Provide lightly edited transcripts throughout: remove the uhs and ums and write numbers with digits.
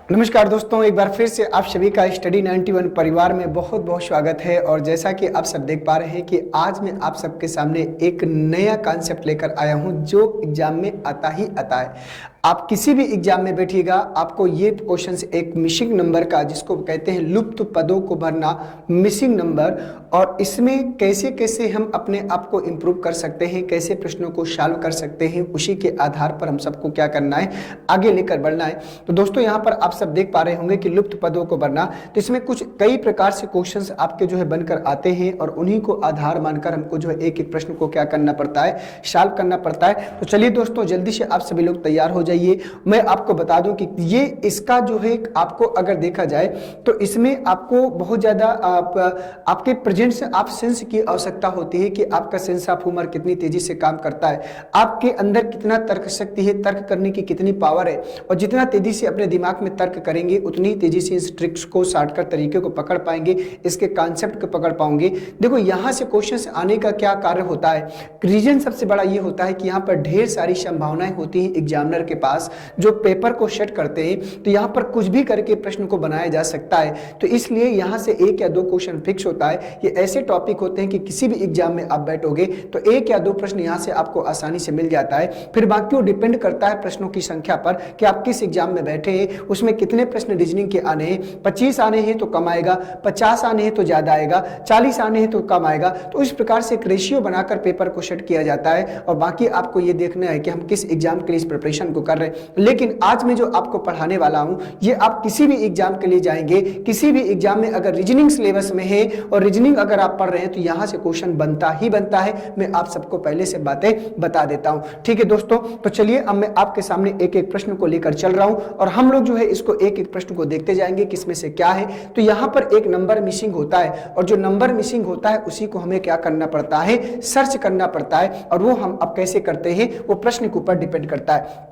नमस्कार दोस्तों, एक बार फिर से आप सभी का स्टडी 91 परिवार में बहुत बहुत स्वागत है। और जैसा कि आप सब देख पा रहे हैं कि आज मैं आप सबके सामने एक नया कॉन्सेप्ट लेकर आया हूं जो एग्जाम में आता ही आता है। आप किसी भी एग्जाम में बैठिएगा, आपको ये क्वेश्चंस एक मिसिंग नंबर का, जिसको कहते हैं लुप्त पदों को भरना, मिसिंग नंबर, और इसमें कैसे कैसे हम अपने आप को इम्प्रूव कर सकते हैं, कैसे प्रश्नों को सॉल्व कर सकते हैं, उसी के आधार पर हम सबको क्या करना है, आगे लेकर बढ़ना है। तो दोस्तों यहाँ पर आप सब देख पा रहे होंगे कि लुप्त पदों को भरना, तो इसमें कुछ कई प्रकार से क्वेश्चंस आपके जो है बनकर आते हैं और उन्हीं को आधार मानकर हमको जो है एक एक प्रश्न को क्या करना पड़ता है, सॉल्व करना पड़ता है। तो चलिए दोस्तों, जल्दी से आप सभी लोग तैयार हो जाइए। मैं आपको बता दूं कि ये इसका जो है आपको अगर देखा जाए तो इसमें आपको बहुत ज्यादा आपके प्रेजेंट से आप सेंस की आवश्यकता होती है कि आपका सेंस ऑफ ह्यूमर कितनी तेजी से काम करता है, आपके अंदर कितना तर्क शक्ति है, तर्क करने की कितनी पावर है, और जितना तेजी से अपने दिमाग में तर्क करेंगे उतनी तेजी से इस ट्रिक्स को, शॉर्टकट तरीके को पकड़ पाएंगे, इसके कॉन्सेप्ट को पकड़ पाओगे। देखो यहाँ से क्वेश्चन आने का क्या कार्य होता है, रीजन सबसे बड़ा ये होता है कि यहाँ पर ढेर सारी संभावनाएं होती हैं एग्जामिनर के पास जो पेपर को सेट करते हैं, तो यहाँ पर कुछ भी करके प्रश्न को बनाया जा सकता है। तो इसलिए यहाँ से एक या दो क्वेश्चन फिक्स होता है। ये ऐसे टॉपिक होते हैं कि किसी भी एग्जाम में आप बैठोगे तो एक या दो प्रश्न यहाँ से आपको आसानी से मिल जाता है। फिर बाकी वो डिपेंड करता है प्रश्नों की संख्या पर कि आप किस एग्जाम में बैठे हैं, उसमें कितने प्रश्न रीजनिंग के आने हैं। 25 आने हैं तो कम आएगा, 50 आने हैं तो ज्यादा आएगा, 40 आने हैं तो कम आएगा। तो इस प्रकार से एक रेशियो बनाकर पेपर को सेट किया जाता है और बाकी आपको ये देखना है कि हम किस एग्जाम के लिए इस प्रिपरेशन को कर रहे हैं। लेकिन आज मैं जो आपको पढ़ाने वाला हूं ये आप किसी भी एग्जाम के लिए जाएंगे, किसी भी एग्जाम में अगर रीजनिंग सिलेबस में है और रीजनिंग अगर आप पढ़ रहे हैं तो यहां से क्वेश्चन बनता ही बनता है। मैं आप सबको पहले से बातें बता देता हूं, ठीक है दोस्तों। तो चलिए अब मैं आपके सामने एक एक प्रश्न को लेकर चल रहा हूं और हम लोग जो है इसको एक एक प्रश्न को देखते जाएंगे किसमें से क्या है। तो यहां पर एक नंबर मिसिंग होता है और जो नंबर मिसिंग होता है उसी को हमें क्या करना पड़ता है, सर्च करना पड़ता है। और वो हम अब कैसे करते हैं वो प्रश्न के ऊपर डिपेंड करता है।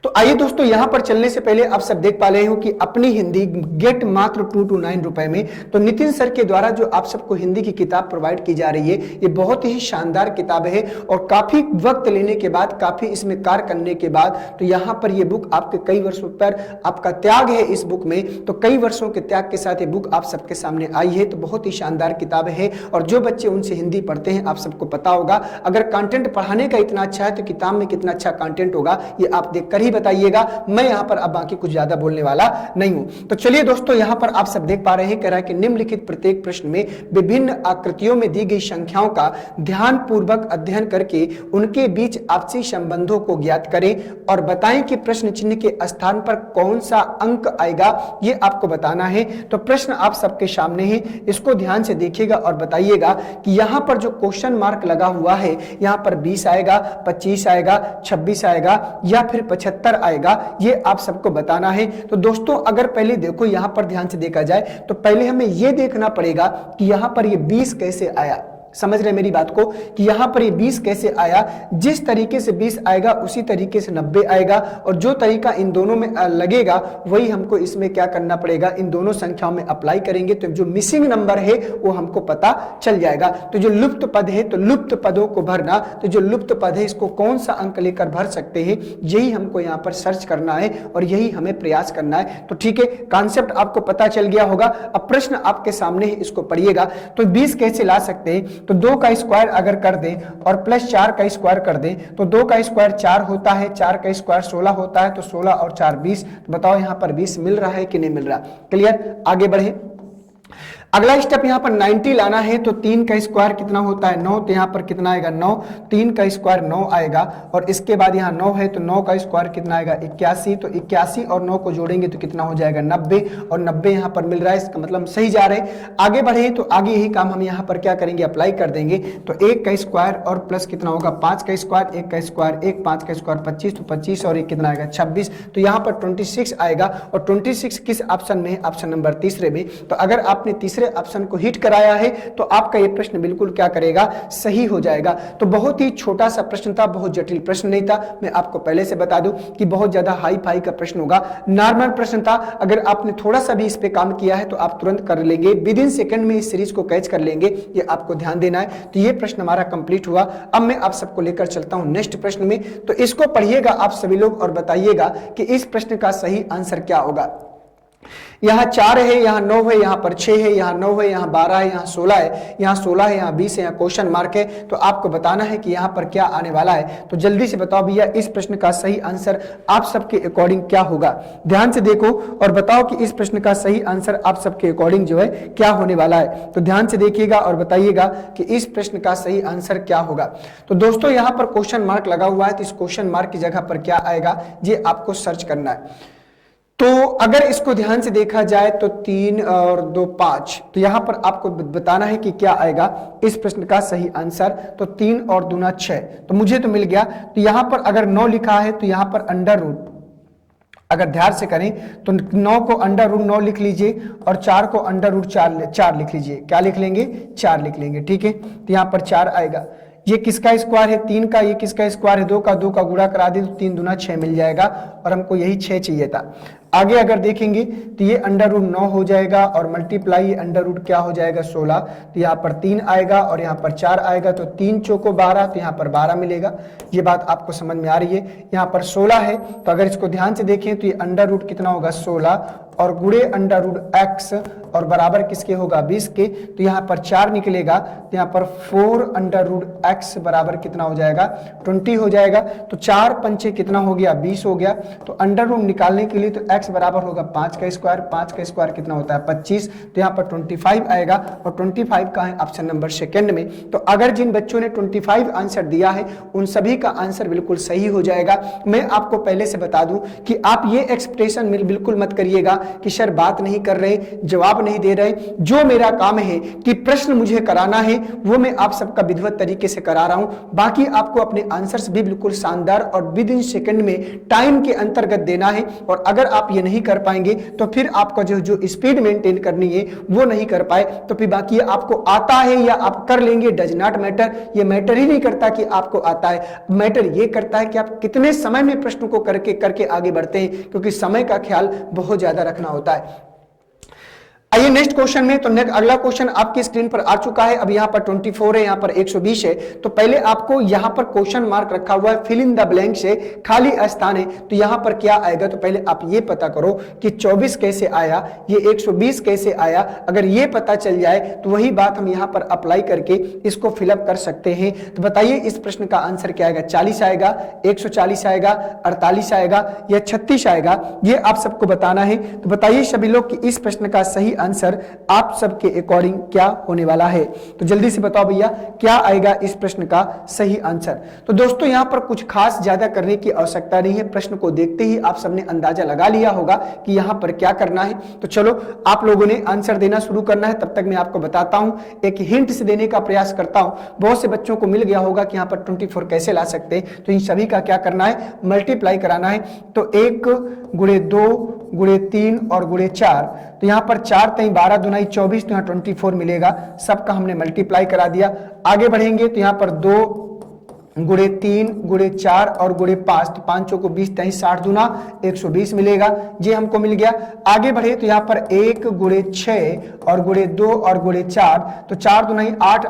तो आइए दोस्तों, यहां पर चलने से पहले आप सब देख पा रहे हो कि अपनी हिंदी गेट मात्र 229 रुपए में। तो नितिन सर के द्वारा जो आप सबको हिंदी की किताब प्रोवाइड की जा रही है ये बहुत ही शानदार किताब है और काफी वक्त लेने के बाद, काफी इसमें कार्य करने के बाद तो यहां पर ये बुक आपके कई वर्षों पर आपका त्याग है इस बुक में। तो कई वर्षों के त्याग के साथ ये बुक आप सबके सामने आई है। तो बहुत ही शानदार किताब है और जो बच्चे उनसे हिंदी पढ़ते हैं आप सबको पता होगा, अगर कंटेंट पढ़ाने का इतना अच्छा है तो किताब में कितना अच्छा कंटेंट होगा ये आप कर ही बताइएगा। मैं यहां पर अब बाकी कुछ ज्यादा बोलने वाला नहीं हूं। तो चलिए दोस्तों, यहां पर आप सब देख पा रहे हैं, कह रहा है कि निम्नलिखित प्रत्येक प्रश्न में विभिन्न आकृतियों में दी गई संख्याओं का ध्यानपूर्वक अध्ययन करके उनके बीच आपसी संबंधों को ज्ञात करें और बताएं कि प्रश्न चिन्ह के स्थान पर कौन सा अंक आएगा, ये आपको बताना है। तो प्रश्न आप सबके सामने है, इसको ध्यान से देखिएगा और बताइएगा कि यहां पर जो क्वेश्चन मार्क लगा हुआ है यहां पर 20 आएगा, 25 आएगा, 26 आएगा या फिर 75 आएगा, ये आप सबको बताना है। तो दोस्तों अगर पहले देखो यहां पर ध्यान से देखा जाए तो पहले हमें यह देखना पड़ेगा कि यहां पर ये 20 कैसे आया। समझ रहे मेरी बात को कि यहां पर ये 20 कैसे आया। जिस तरीके से 20 आएगा उसी तरीके से 90 आएगा और जो तरीका इन दोनों में लगेगा वही हमको इसमें क्या करना पड़ेगा, इन दोनों संख्याओं में अप्लाई करेंगे तो जो मिसिंग नंबर है वो हमको पता चल जाएगा। तो जो लुप्त पद है तो लुप्त पदों को भरना, तो जो लुप्त पद है इसको कौन सा अंक लेकर भर सकते हैं यही हमको यहाँ पर सर्च करना है और यही हमें प्रयास करना है। तो ठीक है, कॉन्सेप्ट आपको पता चल गया होगा। अब प्रश्न आपके सामने है, इसको पढ़िएगा। तो 20 कैसे ला सकते हैं, तो 2 का स्क्वायर अगर कर दें और प्लस 4 का स्क्वायर कर दें तो 2 का स्क्वायर 4 होता है, 4 का स्क्वायर 16 होता है, तो 16 और 4 20। तो बताओ यहां पर 20 मिल रहा है कि नहीं मिल रहा। क्लियर, आगे बढ़े। अगला स्टेप यहाँ पर 90 लाना है तो 3 का स्क्वायर कितना होता है 9, तो यहाँ पर कितना आएगा 9, 3 का स्क्वायर 9 आएगा और इसके बाद यहाँ 9 है तो 9 का स्क्वायर कितना आएगा 81, तो 81 और 9 को जोड़ेंगे तो कितना हो जाएगा 90 और 90 यहाँ पर मिल रहा है, इसका मतलब सही जा रहे हैं। आगे बढ़े तो आगे यही काम हम यहाँ पर क्या करेंगे, अप्लाई कर देंगे। तो 1 का स्क्वायर और प्लस कितना होगा 5 का स्क्वायर, 1 का स्क्वायर 1, 5 का स्क्वायर 25, तो 25 और 1 कितना आएगा 26, तो यहाँ पर 26 आएगा। और 26 किस ऑप्शन में है, ऑप्शन नंबर तीसरे में। तो अगर आपने तीसरे तीसरे ऑप्शन को हिट कराया है तो आपका ये प्रश्न बिल्कुल क्या करेगा, सही हो जाएगा। तो बहुत ही छोटा सा प्रश्न था, बहुत जटिल प्रश्न नहीं था। मैं आपको पहले से बता दूं कि बहुत ज्यादा हाई फाई का प्रश्न होगा, नॉर्मल प्रश्न था। अगर आपने थोड़ा सा भी इस पे काम किया है तो आप तुरंत कर लेंगे, विद इन सेकंड में इस सीरीज को कैच कर लेंगे, ये आपको ध्यान देना है। तो ये प्रश्न हमारा कंप्लीट हुआ। अब मैं आप सबको लेकर चलता हूं नेक्स्ट प्रश्न में, तो इसको पढ़िएगा आप सभी लोग और बताइएगा कि इस प्रश्न का सही आंसर क्या होगा। यहाँ 4 है, यहाँ 9 है, यहाँ पर 6 है, यहाँ 9 है, यहाँ 12 है, यहाँ 16 है, यहाँ 16 है, यहाँ 20 है, यहाँ क्वेश्चन मार्क है। तो आपको बताना है कि यहाँ पर क्या आने वाला है। तो जल्दी से बताओ भैया इस प्रश्न का सही आंसर आप सबके अकॉर्डिंग क्या होगा। ध्यान से देखो और बताओ कि इस प्रश्न का सही आंसर आप सबके अकॉर्डिंग जो है क्या होने वाला है। तो ध्यान से देखिएगा और बताइएगा कि इस प्रश्न का सही आंसर क्या होगा। तो दोस्तों यहाँ पर क्वेश्चन मार्क लगा हुआ है, तो इस क्वेश्चन मार्क की जगह पर क्या आएगा ये आपको सर्च करना है। तो अगर इसको ध्यान से देखा जाए तो 3 और 2 5, तो यहां पर आपको बताना है कि क्या आएगा इस प्रश्न का सही आंसर। तो 3 और 2 6, तो मुझे तो मिल गया। तो यहां पर अगर 9 लिखा है तो यहां पर अंडर रूट, अगर ध्यान से करें तो 9 को अंडर रूट 9 लिख लीजिए और 4 को अंडर रूट 4 लिख लीजिए। क्या लिख लेंगे, 4 लिख लेंगे, ठीक है। तो यहां पर 4 आएगा। ये किसका स्क्वायर है, 3 का। ये किसका स्क्वायर है, 2 का गुणा करा दे तो 3 दूना 6 मिल जाएगा और हमको यही 6 चाहिए था। आगे अगर देखेंगे तो ये अंडर रूट 9 हो जाएगा और मल्टीप्लाई अंडर रूट क्या हो जाएगा 16। तो यहाँ पर 3 आएगा और यहाँ पर 4 आएगा, तो 3 चौको 12, तो यहाँ पर 12 मिलेगा। ये बात आपको समझ में आ रही है। यहाँ पर 16 है, तो अगर इसको ध्यान से देखें तो ये अंडर रूट कितना होगा 16 और गुणे अंडर रूट x और बराबर किसके होगा 20 के। तो यहाँ पर 4 निकलेगा, तो यहाँ पर 4 अंडर रूट x बराबर कितना हो जाएगा 20 हो जाएगा। तो 4 पंचे कितना हो गया 20 हो गया। तो अंडर रूट निकालने के लिए तो x बराबर होगा 5 का स्क्वायर, 5 का स्क्वायर कितना होता है 25। तो यहाँ पर 25 आएगा और 25 का है ऑप्शन नंबर सेकंड में। तो अगर जिन बच्चों ने 25 आंसर दिया है उन सभी का आंसर बिल्कुल सही हो जाएगा। मैं आपको पहले से बता दूं कि आप ये एक्सप्रेशन बिल्कुल मत करिएगा कि सर बात नहीं कर रहे, जवाब नहीं दे रहे। जो मेरा काम है कि प्रश्न मुझे कराना है वो मैं आप सबका विधिवत तरीके से करा रहा हूं। बाकी आपको अपने आंसर्स भी बिल्कुल शानदार और विद इन सेकंड में टाइम के अंतर्गत देना है। और अगर आप ये नहीं कर पाएंगे तो फिर आपका जो स्पीड मेंटेन करनी है वो नहीं कर पाए तो फिर बाकी आपको आता है या आप कर लेंगे डज नॉट मैटर। ये मैटर ही नहीं करता कि आपको आता है, मैटर ये करता है कि आप कितने समय में प्रश्न को करके आगे बढ़ते हैं, क्योंकि समय का ख्याल बहुत ज्यादा रखना होता है। आइए नेक्स्ट क्वेश्चन में। तो अगला क्वेश्चन आपकी स्क्रीन पर आ चुका है। अब यहाँ पर 24 है, यहाँ पर 120 है। तो पहले आपको यहाँ पर क्वेश्चन मार्क रखा हुआ है, फिल इन द ब्लैंक से खाली स्थान है। तो यहाँ पर क्या आएगा, तो पहले आप ये पता करो कि 24 कैसे आया, ये 120 कैसे आया। अगर ये पता चल जाए तो वही बात हम यहाँ पर अप्लाई करके इसको फिलअप कर सकते हैं। तो बताइए इस प्रश्न का आंसर क्या आएगा, 40 आएगा, 140 आएगा, 48 आएगा या 36 आएगा, ये आप सबको बताना है। तो बताइए सभी लोग कि इस प्रश्न का सही आंसर आप सबके अकॉर्डिंग क्या होने वाला है। तो जल्दी से बताओ भैया क्या आएगा इस प्रश्न का सही आंसर। तो दोस्तों यहां पर कुछ खास ज्यादा करने की आवश्यकता नहीं है। प्रश्न को देखते ही आप सबने अंदाजा लगा लिया होगा कि यहां पर क्या करना है। तो चलो आप लोगों ने आंसर देना शुरू करना है। तब तक मैं आपको बताता हूं, एक हिंट से देने का प्रयास करता हूं। बहुत से बच्चों को मिल गया होगा कि यहां पर 24 कैसे ला सकते हैं। तो इन सभी का क्या करना है, मल्टीप्लाई कराना है। तो 1 गुणे 2 गुणे 3 और गुणे 4, तो यहाँ पर 4 3 12 दूनाई 24, तो यहाँ 24 मिलेगा। सबका हमने मल्टीप्लाई करा दिया। आगे बढ़ेंगे तो यहाँ पर 2 गुणे 3 गुणे 4 और गुणे 5, तो 5 चौको 20 23 60 दूना 120 मिलेगा, ये हमको मिल गया। आगे बढ़े तो यहाँ पर 1 गुणे 6 और गुणे 2 और गुणे 4, तो 4 दूनाई 8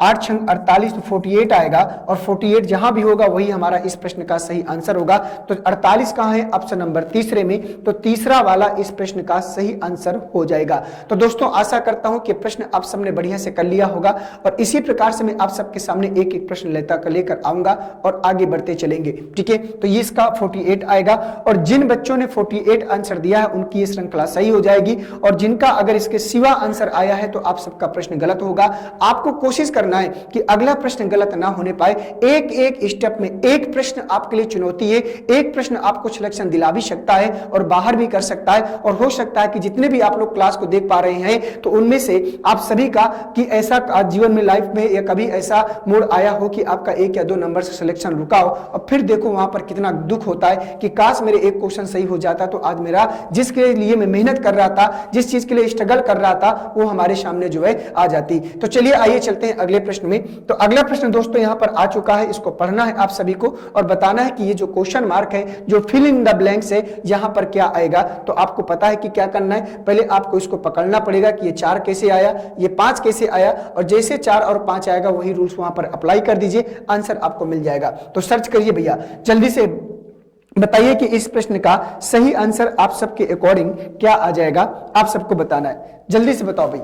8 6 48, तो 48 आएगा। और 48 जहां भी होगा वही हमारा इस प्रश्न का सही आंसर होगा। तो 48 कहां है, ऑप्शन नंबर तीसरे में। तो तीसरा वाला इस प्रश्न का सही आंसर हो जाएगा। तो दोस्तों आशा करता हूं कि प्रश्न आप सबने बढ़िया से कर लिया होगा और इसी प्रकार से मैं आप सबके सामने एक एक प्रश्न लेकर आऊंगा और आगे बढ़ते चलेंगे, ठीक है। तो ये इसका 48 आएगा और जिन बच्चों ने 48 आंसर दिया है उनकी ये श्रृंखला सही हो जाएगी। और जिनका अगर इसके सिवा आंसर आया है तो आप सबका प्रश्न गलत होगा। आपको कोशिश करना है कि अगला प्रश्न गलत ना होने पाए। एक एक स्टेप में एक प्रश्न आपके लिए चुनौती है। एक प्रश्न आपको सिलेक्शन दिला भी सकता है और बाहर भी कर सकता है। और हो सकता है कि जितने भी आप लोग क्लास को देख पा रहे हैं तो उनमें से आप सभी का कि ऐसा जीवन में लाइफ में या कभी ऐसा मोड़ आया हो कि आपका आपका 1 या 2 नंबर से सिलेक्शन रुका हो और फिर देखो वहां पर कितना दुख होता है कि काश मेरे एक क्वेश्चन सही हो जाता तो आज मेरा जिसके लिए मैं मेहनत कर रहा था, जिस चीज के लिए स्ट्रगल कर रहा था, वो हमारे सामने जो है आ जाती। तो चलिए आइए चलते हैं अगले प्रश्न में। तो अगला प्रश्न दोस्तों यहां पर आ चुका है, इसको पढ़ना है आप सभी को और बताना है कि ये जो क्वेश्चन मार्क है, जो फिल इन द ब्लैंक्स है, यहां पर क्या आएगा। तो आपको पता है कि क्या करना है, पहले आपको इसको पकड़ना पड़ेगा कि ये 4 कैसे आया, ये 5 कैसे आया, और जैसे 4 और 5 आएगा वही रूल्स वहां पर अप्लाई कर दीजिए, आंसर आपको मिल जाएगा। तो सर्च करिए भैया, जल्दी से बताइए कि इस प्रश्न का सही आंसर आप सबके अकॉर्डिंग क्या आ जाएगा, आप सबको बताना है, जल्दी से बताओ भाई।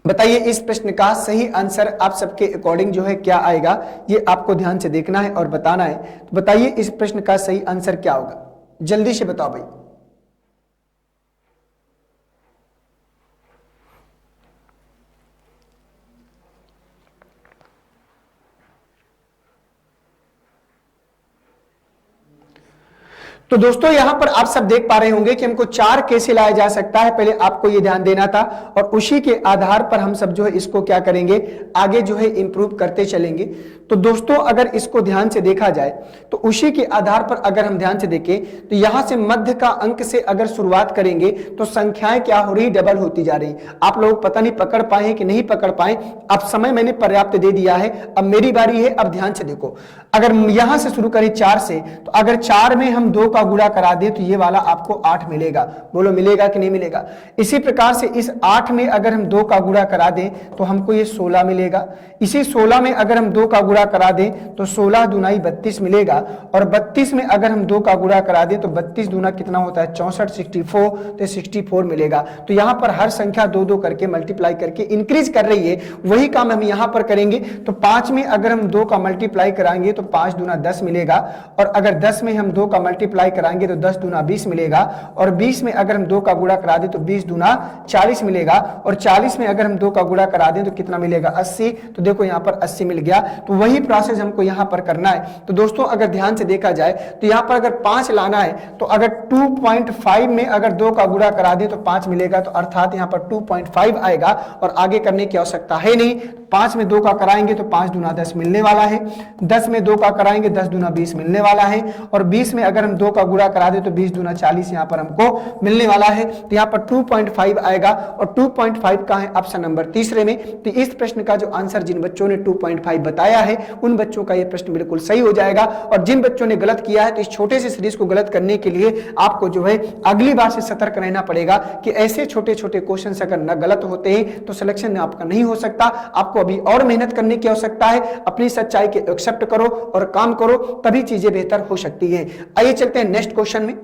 बताइए इस प्रश्न का सही आंसर आप सबके अकॉर्डिंग जो है क्या आएगा, ये आपको ध्यान से देखना है और बताना है। तो बताइए इस प्रश्न का सही आंसर क्या होगा, जल्दी से बताओ भाई। तो दोस्तों यहां पर आप सब देख पा रहे होंगे कि हमको 4 कैसे लाया जा सकता है, पहले आपको ये ध्यान देना था और उसी के आधार पर हम सब जो है इसको क्या करेंगे, आगे जो है इंप्रूव करते चलेंगे। तो दोस्तों अगर इसको ध्यान से देखा जाए तो उसी के आधार पर अगर हम ध्यान से देखें तो यहां से मध्य का अंक से अगर शुरुआत करेंगे तो संख्याएं क्या हो रही, डबल होती जा रही। आप लोग पता नहीं पकड़ पाए कि नहीं पकड़ पाए, अब समय मैंने पर्याप्त दे दिया है, अब मेरी बारी है। अब ध्यान से देखो, अगर यहां से शुरू करें 4 से, तो अगर 4 में हम 2 का गुणा करा दे तो ये वाला आपको 8 मिलेगा। बोलो मिलेगा कि नहीं मिलेगा। इसी प्रकार से इस 8 में अगर हम 2 का गुणा करा दें तो हमको ये 16 मिलेगा। इसी 16 में अगर हम 2 का गुणा करा दें तो 16 दूनाई 32 मिलेगा। और 32 में अगर हम 2 का गुणा करा दें तो 32 दूना कितना होता है, 64, 64, तो 64 मिलेगा। तो यहां पर हर संख्या 2-2 करके मल्टीप्लाई करके इंक्रीज कर रही है, वही काम हम यहां पर करेंगे। तो 5 में अगर हम 2 का मल्टीप्लाई कराएंगे तो 5 दूना 10 मिलेगा। और अगर 10 में हम 2 का मल्टीप्लाई कराएंगे तो 10 दूना 20 मिलेगा। और 20 में अगर हम 2 का गुणा करा दें तो 20 दूना 40 मिलेगा। और 40 में अगर हम 2 का गुणा करा दें तो कितना मिलेगा, 80। तो देखो यहां पर 80 मिल गया। तो वही प्रोसेस हमको यहां पर करना है। तो दोस्तों अगर ध्यान से देखा जाए तो यहां पर अगर 5 लाना है तो अगर 2.5 में अगर 2 का गुणा करा दें तो 5 मिलेगा। तो अर्थात यहां पर 2.5 आएगा और आगे करने की आवश्यकता है नहीं। 5 में 2 का कराएंगे तो 5 दूना 10 मिलने वाला है। 10 में 2 का कराएंगे 10 दूना 20 मिलने वाला है। और 20 में अगर हम 2 का गुणा करा दे तो 20 दूना 40 यहां पर हमको मिलने वाला है। तो यहां पर 2.5 आएगा। और 2.5 का है ऑप्शन नंबर तीसरे में। तो इस प्रश्न का जो आंसर जिन बच्चों ने 2.5 बताया है उन बच्चों का यह प्रश्न बिल्कुल सही हो जाएगा। और जिन बच्चों ने गलत किया है तो इस छोटे से सीरीज को गलत करने के लिए आपको जो है अगली बार से सतर्क रहना पड़ेगा कि ऐसे छोटे छोटे क्वेश्चन अगर न गलत होते हैं तो सिलेक्शन आपका नहीं हो सकता। आपको अभी और मेहनत करने की आवश्यकता है। अपनी सच्चाई के एक्सेप्ट करो और काम करो, तभी चीजें बेहतर हो सकती है। आइए चलते हैं नेक्स्ट क्वेश्चन में।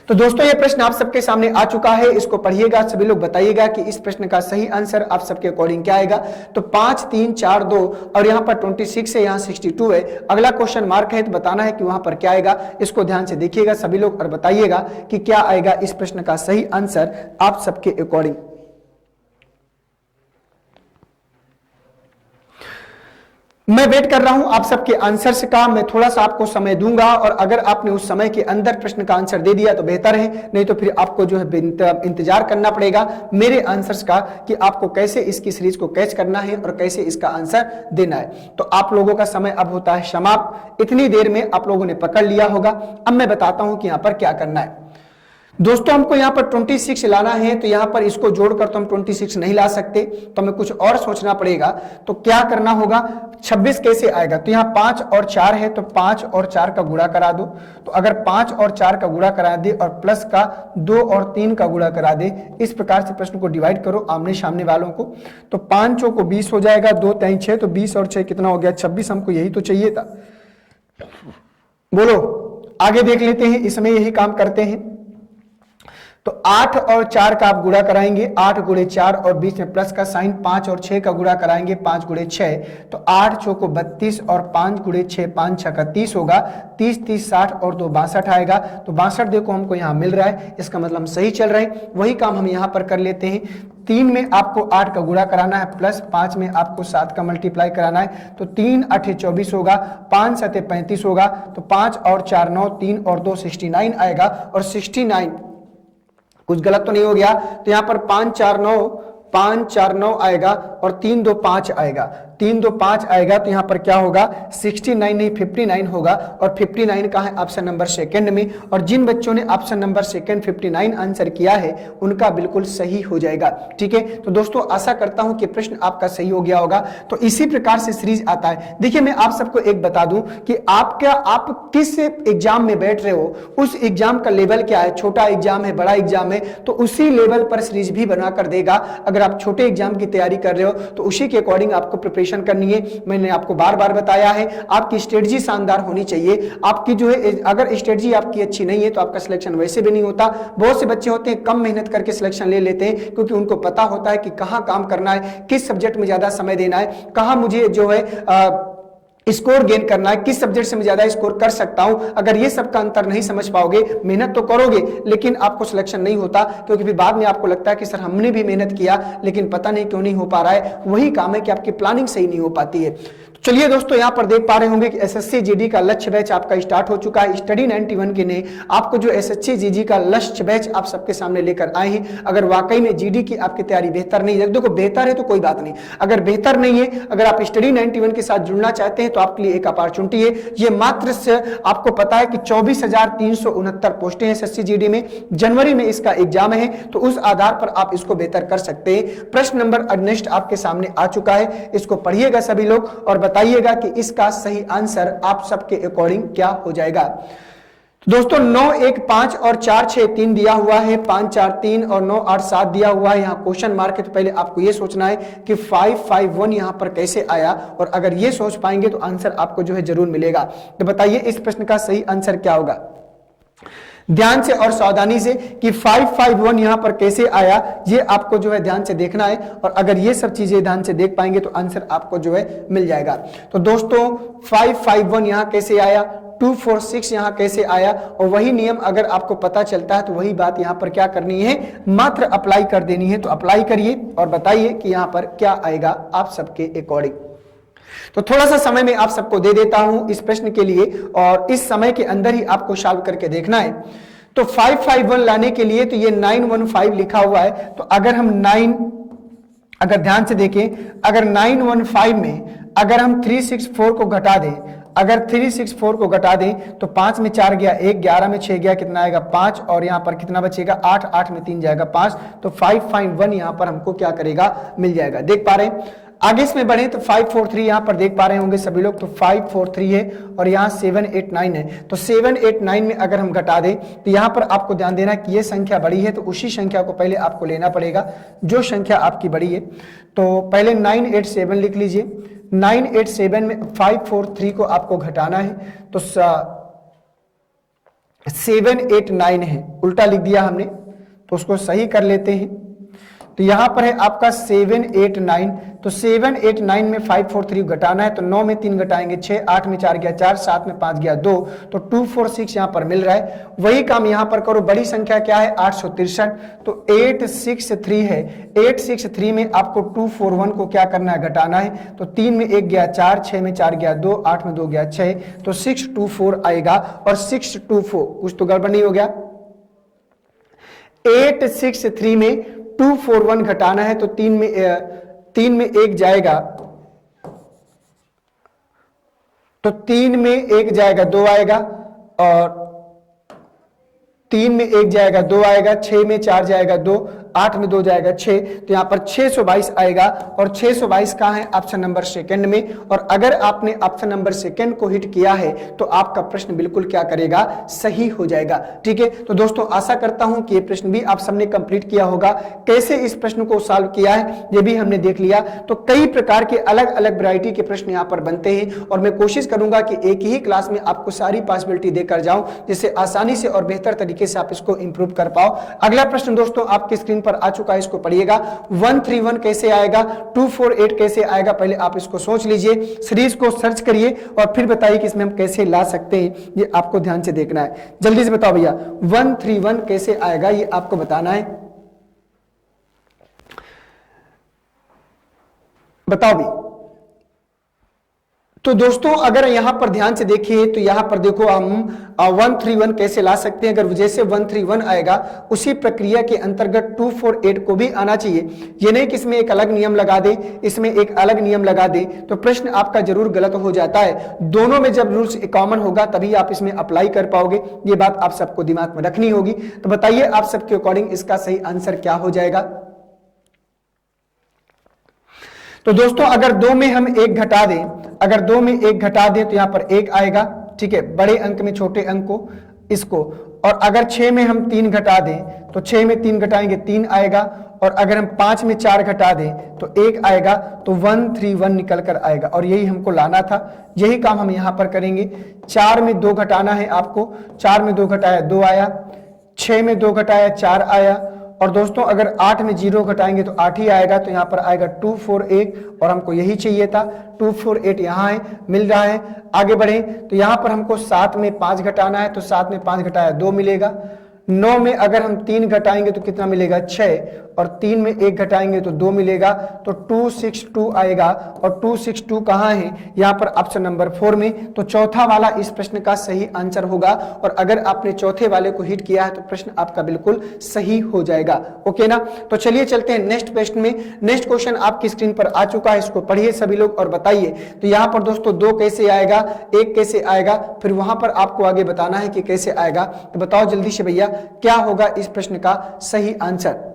तो दोस्तों ये प्रश्न आप सबके सामने आ चुका है, इसको पढ़िएगा, सभी लोग बताइएगा कि इस प्रश्न का सही आंसर आप सबके अकॉर्डिंग क्या आएगा। तो 5, 3, 4, 2 और यहाँ पर 26 है, यहाँ 62 है। अगला क्वेश्चन मार्क है तो बताना है कि वहां पर क्या आएगा। इसको ध्यान से देखिएगा सभी लोग और बताइएगा कि क्या आएगा इस प्रश्न का सही आंसर आप सबके अकॉर्डिंग। मैं वेट कर रहा हूं आप सबके आंसर्स का। मैं थोड़ा सा आपको समय दूंगा और अगर आपने उस समय के अंदर प्रश्न का आंसर दे दिया तो बेहतर है, नहीं तो फिर आपको जो है इंतजार करना पड़ेगा मेरे आंसर्स का कि आपको कैसे इसकी सीरीज को कैच करना है और कैसे इसका आंसर देना है। तो आप लोगों का समय अब होता है समाप्त। इतनी देर में आप लोगों ने पकड़ लिया होगा। अब मैं बताता हूं कि यहां पर क्या करना है। दोस्तों हमको यहाँ पर 26 लाना है, तो यहाँ पर इसको जोड़कर तो हम 26 नहीं ला सकते, तो हमें कुछ और सोचना पड़ेगा। तो क्या करना होगा, 26 कैसे आएगा। तो यहाँ 5 और 4 है, तो 5 और 4 का गुणा करा दो। तो अगर 5 और 4 का गुणा करा दे और प्लस का 2 और 3 का गुणा करा दे, इस प्रकार से प्रश्न को डिवाइड करो आमने सामने वालों को। तो 5 को 20 हो जाएगा, 2 3 6, तो 20 और 6 कितना हो गया, 26। हमको यही तो चाहिए था। बोलो आगे देख लेते हैं, इसमें यही काम करते हैं। तो 8 और 4 का आप गुणा कराएंगे, 8 गुणे 4 और बीच में प्लस का साइन, 5 और 6 का गुणा कराएंगे, 5 गुणे 6, तो 8 चौको 32 और 5 गुणे 6, 5 6 का 30 होगा। 30 30 60 और 2 62 आएगा। तो 62 देखो हमको यहाँ मिल रहा है, इसका मतलब हम सही चल रहे हैं। वही काम हम यहाँ पर कर लेते हैं। 3 में आपको 8 का गुणा कराना है प्लस 5 में आपको 7 का मल्टीप्लाई कराना है, तो 3 8 24 होगा, 5 7 35 होगा, तो 5 और 4 9, 3 और 2 69 आएगा। और 69 कुछ गलत तो नहीं हो गया, तो यहां पर 5 4 9 आएगा और 3 2 5 आएगा, 3 2 5 आएगा, तो यहां पर क्या होगा 69 नहीं 59 होगा। और 59 का है ऑप्शन नंबर सेकंड में। और जिन बच्चों ने ऑप्शन नंबर सेकंड 59 आंसर किया है उनका बिल्कुल सही हो जाएगा। ठीक है, तो दोस्तों आशा करता हूं कि प्रश्न आपका सही हो गया होगा। तो इसी प्रकार से सीरीज आता है। देखिए मैं आप सबको एक बता दूं कि आप किस एग्जाम में बैठ रहे हो, उस एग्जाम का लेवल क्या है, छोटा एग्जाम है बड़ा एग्जाम है, तो उसी लेवल पर सीरीज भी बना कर देगा। अगर आप छोटे एग्जाम की तैयारी कर रहे हो तो उसी के अकॉर्डिंग आपको प्रिपरेशन करनी है। मैंने आपको बार बार बताया है, आपकी स्ट्रेटजी शानदार होनी चाहिए। आपकी जो है अगर स्ट्रेटजी आपकी अच्छी नहीं है तो आपका सिलेक्शन वैसे भी नहीं होता। बहुत से बच्चे होते हैं कम मेहनत करके सिलेक्शन ले लेते हैं, क्योंकि उनको पता होता है कि कहां काम करना है, किस सब्जेक्ट में ज्यादा समय देना है, कहां मुझे जो है स्कोर गेन करना है, किस सब्जेक्ट से मैं ज्यादा स्कोर कर सकता हूं। अगर ये सब का अंतर नहीं समझ पाओगे, मेहनत तो करोगे लेकिन आपको सिलेक्शन नहीं होता, क्योंकि फिर बाद में आपको लगता है कि सर हमने भी मेहनत किया लेकिन पता नहीं क्यों नहीं हो पा रहा है। वही काम है कि आपकी प्लानिंग सही नहीं हो पाती है। चलिए दोस्तों, यहां पर देख पा रहे होंगे कि एसएससी जीडी का लक्ष्य बैच आपका स्टार्ट हो चुका है। स्टडी 91 के ने आपको जो एसएससी जीडी का लक्ष्य बैच आप सबके सामने लेकर आए हैं। अगर वाकई में जीडी की आपकी तैयारी बेहतर नहीं है, देखो बेहतर है तो कोई बात नहीं, अगर बेहतर नहीं है, अगर आप स्टडी 91 के साथ जुड़ना चाहते हैं तो आपके लिए एक अपॉर्चुनिटी है। ये मात्र से आपको पता है कि 24,369 पोस्टें हैं एसएससी जीडी में, जनवरी में इसका एग्जाम है, तो उस आधार पर आप इसको बेहतर कर सकते हैं। प्रश्न नंबर नेक्स्ट आपके सामने आ चुका है, इसको पढ़िएगा सभी लोग और बताइएगा कि इसका सही आंसर आप सबके अकॉर्डिंग क्या हो जाएगा। तो दोस्तों 9 1 5 और 4 6 3 दिया हुआ है, 5 4 3 और 9 8 7 दिया हुआ है। यहां क्वेश्चन मार्क है, तो पहले आपको यह सोचना है कि 5 5 1 यहां पर कैसे आया, और अगर यह सोच पाएंगे तो आंसर आपको जो है जरूर मिलेगा। तो बताइए इस प्रश्न का सही आंसर क्या होगा। ध्यान से और सावधानी से कि 5 5 1 यहां पर कैसे आया, ये आपको जो है ध्यान से देखना है, और अगर ये सब चीजें ध्यान से देख पाएंगे तो आंसर आपको जो है मिल जाएगा। तो दोस्तों 5 5 1 यहां कैसे आया, 2 4 6 यहां कैसे आया, और वही नियम अगर आपको पता चलता है तो वही बात यहां पर क्या करनी है, मात्र अप्लाई कर देनी है। तो अप्लाई करिए और बताइए कि यहां पर क्या आएगा आप सबके अकॉर्डिंग। तो थोड़ा सा समय मैं आप सबको दे देता हूं इस प्रश्न के लिए, और इस समय के अंदर ही आपको सॉल्व करके देखना है। तो 5 5 1 लाने के लिए तो ये 9 1 5 लिखा हुआ है, तो अगर हम 9, अगर ध्यान से देखें, अगर 9 1 5 में अगर हम 3 6 4 को घटा दें, अगर 3 6 4 को घटा दें तो 5 में 4 गया 1, 11 में 6 गया कितना आएगा 5, और यहां पर कितना बचेगा 8, 8 में 3 जाएगा 5, तो 5 5 1 यहां पर हमको क्या करेगा मिल जाएगा। देख पा रहे हैं, आगे इसमें बढ़े तो 5 4 3 यहां पर देख पा रहे होंगे सभी लोग, तो 5 4 3 है और यहां 7 8 9 है, तो 7 8 9 में अगर हम घटा दें तो यहां पर आपको ध्यान देना कि ये संख्या बड़ी है, तो उसी संख्या को पहले आपको लेना पड़ेगा जो संख्या आपकी बड़ी है। तो पहले 9 8 7 लिख लीजिए, 9 8 7 में 5 4 3 को आपको घटाना है, तो 7 8 9 है, उल्टा लिख दिया हमने, तो उसको सही कर लेते हैं। तो यहां पर है आपका 7 8 9, तो 7 8 9 में 5 4 3 घटाना है, तो 9 में 3 घटाएंगे 6, 8 में 4 गया 4, 7 में 5 गया 2, तो 2 4 6 यहां पर मिल रहा है। वही काम यहां पर करो, बड़ी संख्या क्या है 863, तो 8 6 3 है, 8 6 3 में आपको 2 4 1 को क्या करना है घटाना है, तो 3 में 1 गया 4, 6 में 4 गया 2, 8 में 2 गया 6, तो 6 2 4 आएगा, और 6 2 4 कुछ तो गड़बड़ नहीं हो गया, 8 6 3 में 2 4 1 घटाना है, तो 3 में 1 जाएगा, तो 3 में 1 जाएगा 2 आएगा, और 3 में 1 जाएगा 2 आएगा, 6 में 4 जाएगा 2, 8 में 2 जाएगा 6, तो यहां पर 622 आएगा, और 622 कहां है ऑप्शन नंबर सेकंड में। और अगर आपने ऑप्शन नंबर सेकंड को हिट किया है तो आपका प्रश्न बिल्कुल क्या करेगा सही हो जाएगा। ठीक है, तो दोस्तों आशा करता हूं कि ये प्रश्न भी आप सबने कंप्लीट किया होगा। कैसे इस प्रश्न को सॉल्व किया है ये भी हमने देख लिया। तो कई प्रकार के अलग अलग वैरायटी के प्रश्न यहां पर बनते हैं, और मैं कोशिश करूंगा कि एक ही क्लास में आपको सारी पॉसिबिलिटी देकर जाऊं, जिससे आसानी से और बेहतर तरीके से आप इसको इंप्रूव कर पाओ। अगला प्रश्न दोस्तों आपकी स्क्रीन पर आ चुका है, इसको पढ़िएगा। 1 3 1 कैसे आएगा, 2 4 8 कैसे आएगा, पहले आप इसको सोच लीजिए, सीरीज को सर्च करिए और फिर बताइए कि इसमें हम कैसे ला सकते हैं, ये आपको ध्यान से देखना है। जल्दी से बताओ भैया 1 3 1 कैसे आएगा, ये आपको बताना है। बताओ भी। तो दोस्तों अगर यहां पर ध्यान से देखिए तो यहां पर देखो हम 131 कैसे ला सकते हैं। अगर जैसे 131 आएगा उसी प्रक्रिया के अंतर्गत 248 को भी आना चाहिए। ये नहीं कि इसमें एक अलग नियम लगा दे, इसमें एक अलग नियम लगा दे, तो प्रश्न आपका जरूर गलत हो जाता है। दोनों में जब रूल्स कॉमन होगा तभी आप इसमें अप्लाई कर पाओगे। ये बात आप सबको दिमाग में रखनी होगी। तो बताइए आप सबके अकॉर्डिंग इसका सही आंसर क्या हो जाएगा। तो दोस्तों अगर 2 में हम 1 घटा दें, अगर 2 में 1 घटा दें तो यहां पर 1 आएगा, ठीक है, बड़े अंक में छोटे अंक को, इसको। और अगर 6 में हम 3 घटा दें तो 6 में 3 घटाएंगे 3 आएगा। और अगर हम 5 में 4 घटा दें तो 1 आएगा, तो 131 निकल कर आएगा। और यही हमको लाना था, यही काम हम यहां पर करेंगे। 4 में 2 घटाना है आपको, 4 में 2 घटाया 2 आया, 6 में 2 घटाया 4 आया। और दोस्तों अगर 8 में 0 घटाएंगे तो 8 ही आएगा, तो यहां पर आएगा 248। और हमको यही चाहिए था, 248 यहां है, मिल रहा है। आगे बढ़े तो यहां पर हमको 7 में 5 घटाना है, तो 7 में 5 घटाया 2 मिलेगा। 9 में अगर हम 3 घटाएंगे तो कितना मिलेगा 6, और 3 में 1 घटाएंगे तो 2 मिलेगा, तो 262 आएगा। और 262 कहां है, यहां पर ऑप्शन नंबर 4 में। तो चौथा वाला इस प्रश्न का सही आंसर होगा। और अगर आपने चौथे वाले को हिट किया है तो प्रश्न आपका बिल्कुल सही हो जाएगा। ओके ना। तो चलिए चलते हैं नेक्स्ट प्रश्न में। नेक्स्ट क्वेश्चन आपकी स्क्रीन पर आ चुका है, इसको पढ़िए सभी लोग और बताइए। तो यहां पर दोस्तों 2 कैसे आएगा, 1 कैसे आएगा, फिर वहां पर आपको आगे बताना है कि कैसे आएगा। तो बताओ जल्दी से भैया क्या होगा इस प्रश्न का सही आंसर।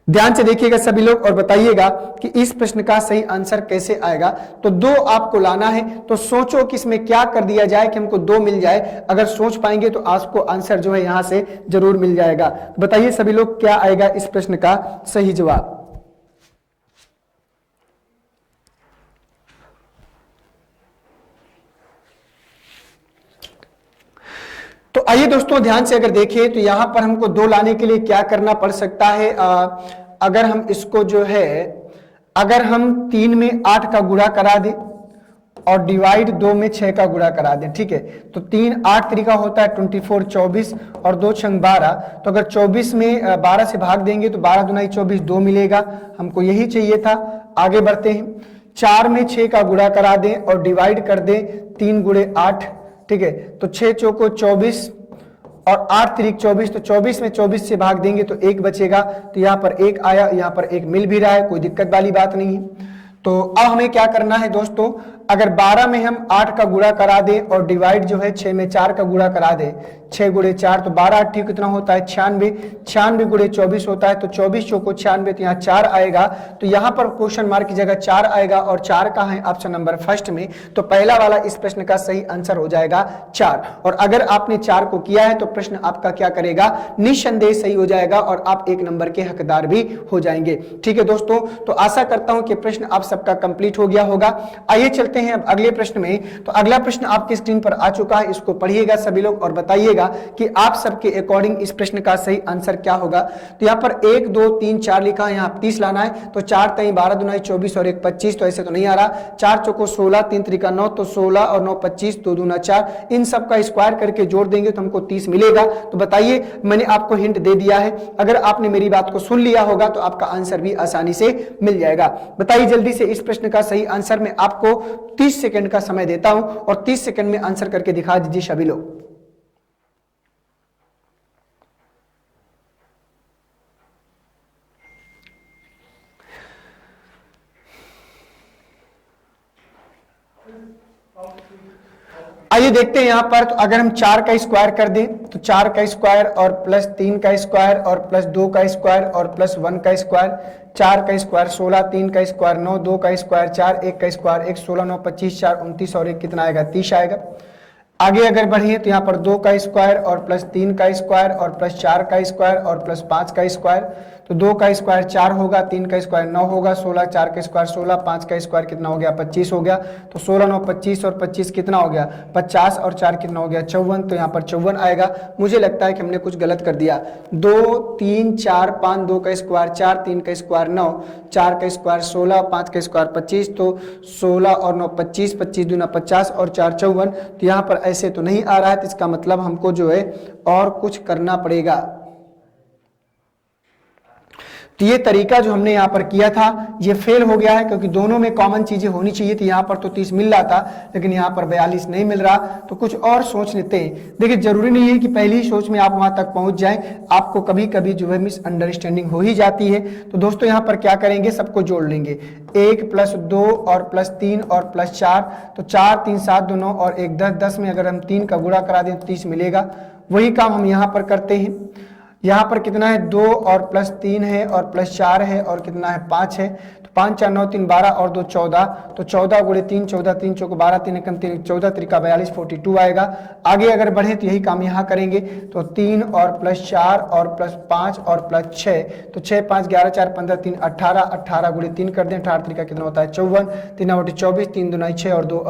ध्यान से देखिएगा सभी लोग और बताइएगा कि इस प्रश्न का सही आंसर कैसे आएगा। तो 2 आपको लाना है, तो सोचो कि इसमें क्या कर दिया जाए कि हमको 2 मिल जाए। अगर सोच पाएंगे तो आपको आंसर जो है यहां से जरूर मिल जाएगा। बताइए सभी लोग क्या आएगा इस प्रश्न का सही जवाब। तो आइए दोस्तों ध्यान से अगर देखें तो यहां पर हमको 2 लाने के लिए क्या करना पड़ सकता है। अगर हम इसको जो है, अगर हम 3 में 8 का गुणा करा दें और डिवाइड 2 में 6 का गुणा करा दें, ठीक है। तो 3 8 तरीका होता है 24 24 और 2 छंग 12। तो अगर 24 में 12 से भाग देंगे तो 12 दूना 24 2 मिलेगा, हमको यही चाहिए था। आगे बढ़ते हैं, 4 में 6 का गुणा करा दें और डिवाइड कर दें 3 गुणे 8, ठीक है। तो 6 चौको 24 और 8 तिरिक 24, तो 24 में 24 से भाग देंगे तो 1 बचेगा। तो यहां पर 1 आया, यहां पर 1 मिल भी रहा है, कोई दिक्कत वाली बात नहीं है। तो अब हमें क्या करना है दोस्तों, अगर 12 में हम 8 का गुणा करा दें और डिवाइड जो है 6 में 4 का गुणा करा दें, 6 गुणे 4 तो 12 8 कितना होता है 96, 96 गुणे 24 होता है, तो 24 चौको 96, तो यहाँ 4 आएगा। तो यहाँ पर क्वेश्चन मार्क की जगह 4 आएगा और 4 का है ऑप्शन नंबर फर्स्ट में। तो पहला वाला इस प्रश्न का सही आंसर हो जाएगा 4। और अगर आपने 4 को किया है तो प्रश्न आपका क्या करेगा, निस्संदेह सही हो जाएगा और आप 1 नंबर के हकदार भी हो जाएंगे। ठीक है दोस्तों, तो आशा करता हूं कि प्रश्न आप सबका कंप्लीट हो गया होगा। आइए चलते हैं अब अगले प्रश्न में। तो अगला प्रश्न आपकी स्क्रीन पर आ चुका है, इसको पढ़िएगा सभी लोग और बताइएगा कि आप सबके अकॉर्डिंग इस प्रश्न का सही आंसर क्या होगा। तो यहाँ पर 1 2 3 4 लिखा है, यहाँ 30 लाना है। तो 4 3 12 दूना 24 और 1 25, तो ऐसे तो नहीं आ रहा। 4 चौको 16, 3 त्रिका 9, तो 16 और 9 25, 2 दूना 4, इन सब का स्क्वायर करके जोड़ देंगे तो हमको 30 मिलेगा। तो बताइए, मैंने आपको हिंट दे दिया है, अगर आपने मेरी बात को सुन लिया होगा तो आपका आंसर भी आसानी से मिल जाएगा। बताइए जल्दी से इस प्रश्न का सही आंसर। मैं आपको 30 सेकंड का समय देता हूं और 30 सेकंड में आंसर करके दिखा दीजिए सभी लोग। आइए देखते हैं यहां पर। तो अगर हम 4 का स्क्वायर कर दें तो 4 का स्क्वायर और प्लस 3 का स्क्वायर और प्लस 2 का स्क्वायर और प्लस 1 का स्क्वायर, 4 का स्क्वायर 16, 3 का स्क्वायर 9, 2 का स्क्वायर 4, 1 का स्क्वायर 1, 16 9 25, 4 29 और 1 कितना आएगा 30 आएगा। आगे अगर बढ़िए तो यहाँ पर 2 का स्क्वायर और प्लस 3 का स्क्वायर और प्लस 4 का स्क्वायर और प्लस 5 का स्क्वायर, तो 2 का स्क्वायर 4 होगा, 3 का स्क्वायर 9 होगा, 16, 4 का स्क्वायर 16, 5 का स्क्वायर कितना हो गया 25 हो गया। तो 16 9 25 और 25 कितना हो गया 50 और 4 कितना हो गया 54, तो यहाँ पर 54 आएगा। मुझे लगता है कि हमने कुछ गलत कर दिया। 2 3 4 5, 2 का स्क्वायर 4, 3 का स्क्वायर 9, 4 का स्क्वायर 16, 5 का स्क्वायर 25, तो 16 और 9 25, 25 दूना 50 और 4 54। तो यहाँ पर ऐसे तो नहीं आ रहा है, तो इसका मतलब हमको जो है और कुछ करना पड़ेगा। तो ये तरीका जो हमने यहाँ पर किया था ये फेल हो गया है, क्योंकि दोनों में कॉमन चीजें होनी चाहिए थी। यहाँ पर तो 30 मिल रहा था लेकिन यहाँ पर 42 नहीं मिल रहा, तो कुछ और सोच लेते हैं। देखिए जरूरी नहीं है कि पहली ही सोच में आप वहां तक पहुंच जाएं, आपको कभी कभी जो है मिसअंडरस्टैंडिंग हो ही जाती है। तो दोस्तों यहाँ पर क्या करेंगे, सबको जोड़ लेंगे, 1 + 2 और +3 और +4, तो 4 3 7 2 9 और 1 10, 10 में अगर हम 3 का गुणा करा दें तो 30 मिलेगा। वही काम हम यहाँ पर करते हैं। यहाँ पर कितना है, 2 और +3 है और +4 है और कितना है 5 है, तो 5 4 9 3 12 और 2 14, तो 14 × 3 14, 3 चौको 12, 3 एकम 3, 14 त्रिका 42, 42 आएगा। आगे अगर बढ़े तो यही काम यहाँ करेंगे, तो 3 और +4 और +5 और +6, तो 6 5 11 4 15 3 18, 18 × 3 कर दें, 18 त्रिका कितना होता है 54, 3 × 24, 3 2 6 और 2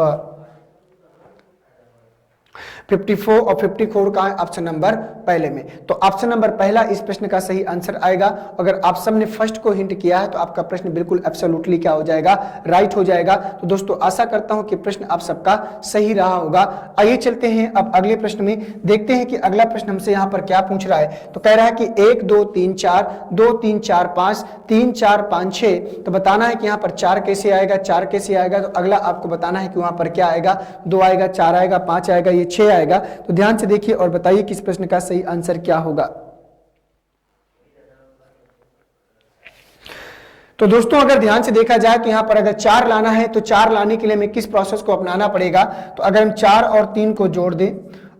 54 और 54 का है ऑप्शन नंबर पहले में। तो ऑप्शन नंबर पहला इस प्रश्न का सही आंसर आएगा। अगर आप सबने फर्स्ट को हिंट किया है तो आपका प्रश्न बिल्कुल एब्सोल्युटली क्या हो जाएगा, राइट हो जाएगा। तो दोस्तों आशा करता हूं कि प्रश्न आप सबका सही रहा होगा। आइए चलते हैं अब अगले प्रश्न में, देखते हैं कि अगला प्रश्न हमसे यहाँ पर क्या पूछ रहा है। तो कह रहा है कि 1 2 3 4, 2 3 4 5, 3 4 5 6, तो बताना है कि यहाँ पर 4 कैसे आएगा, 4 कैसे आएगा। तो अगला आपको बताना है कि वहां पर क्या आएगा, 2 आएगा, 4 आएगा, 5 आएगा, ये 6 आएगा। तो ध्यान से देखिए और बताइए कि इस प्रश्न का सही आंसर क्या होगा। तो दोस्तों अगर ध्यान से देखा जाए तो यहां पर अगर 4 लाना है तो 4 लाने के लिए हमें किस प्रोसेस को अपनाना पड़ेगा। तो अगर हम 4 और 3 को जोड़ दें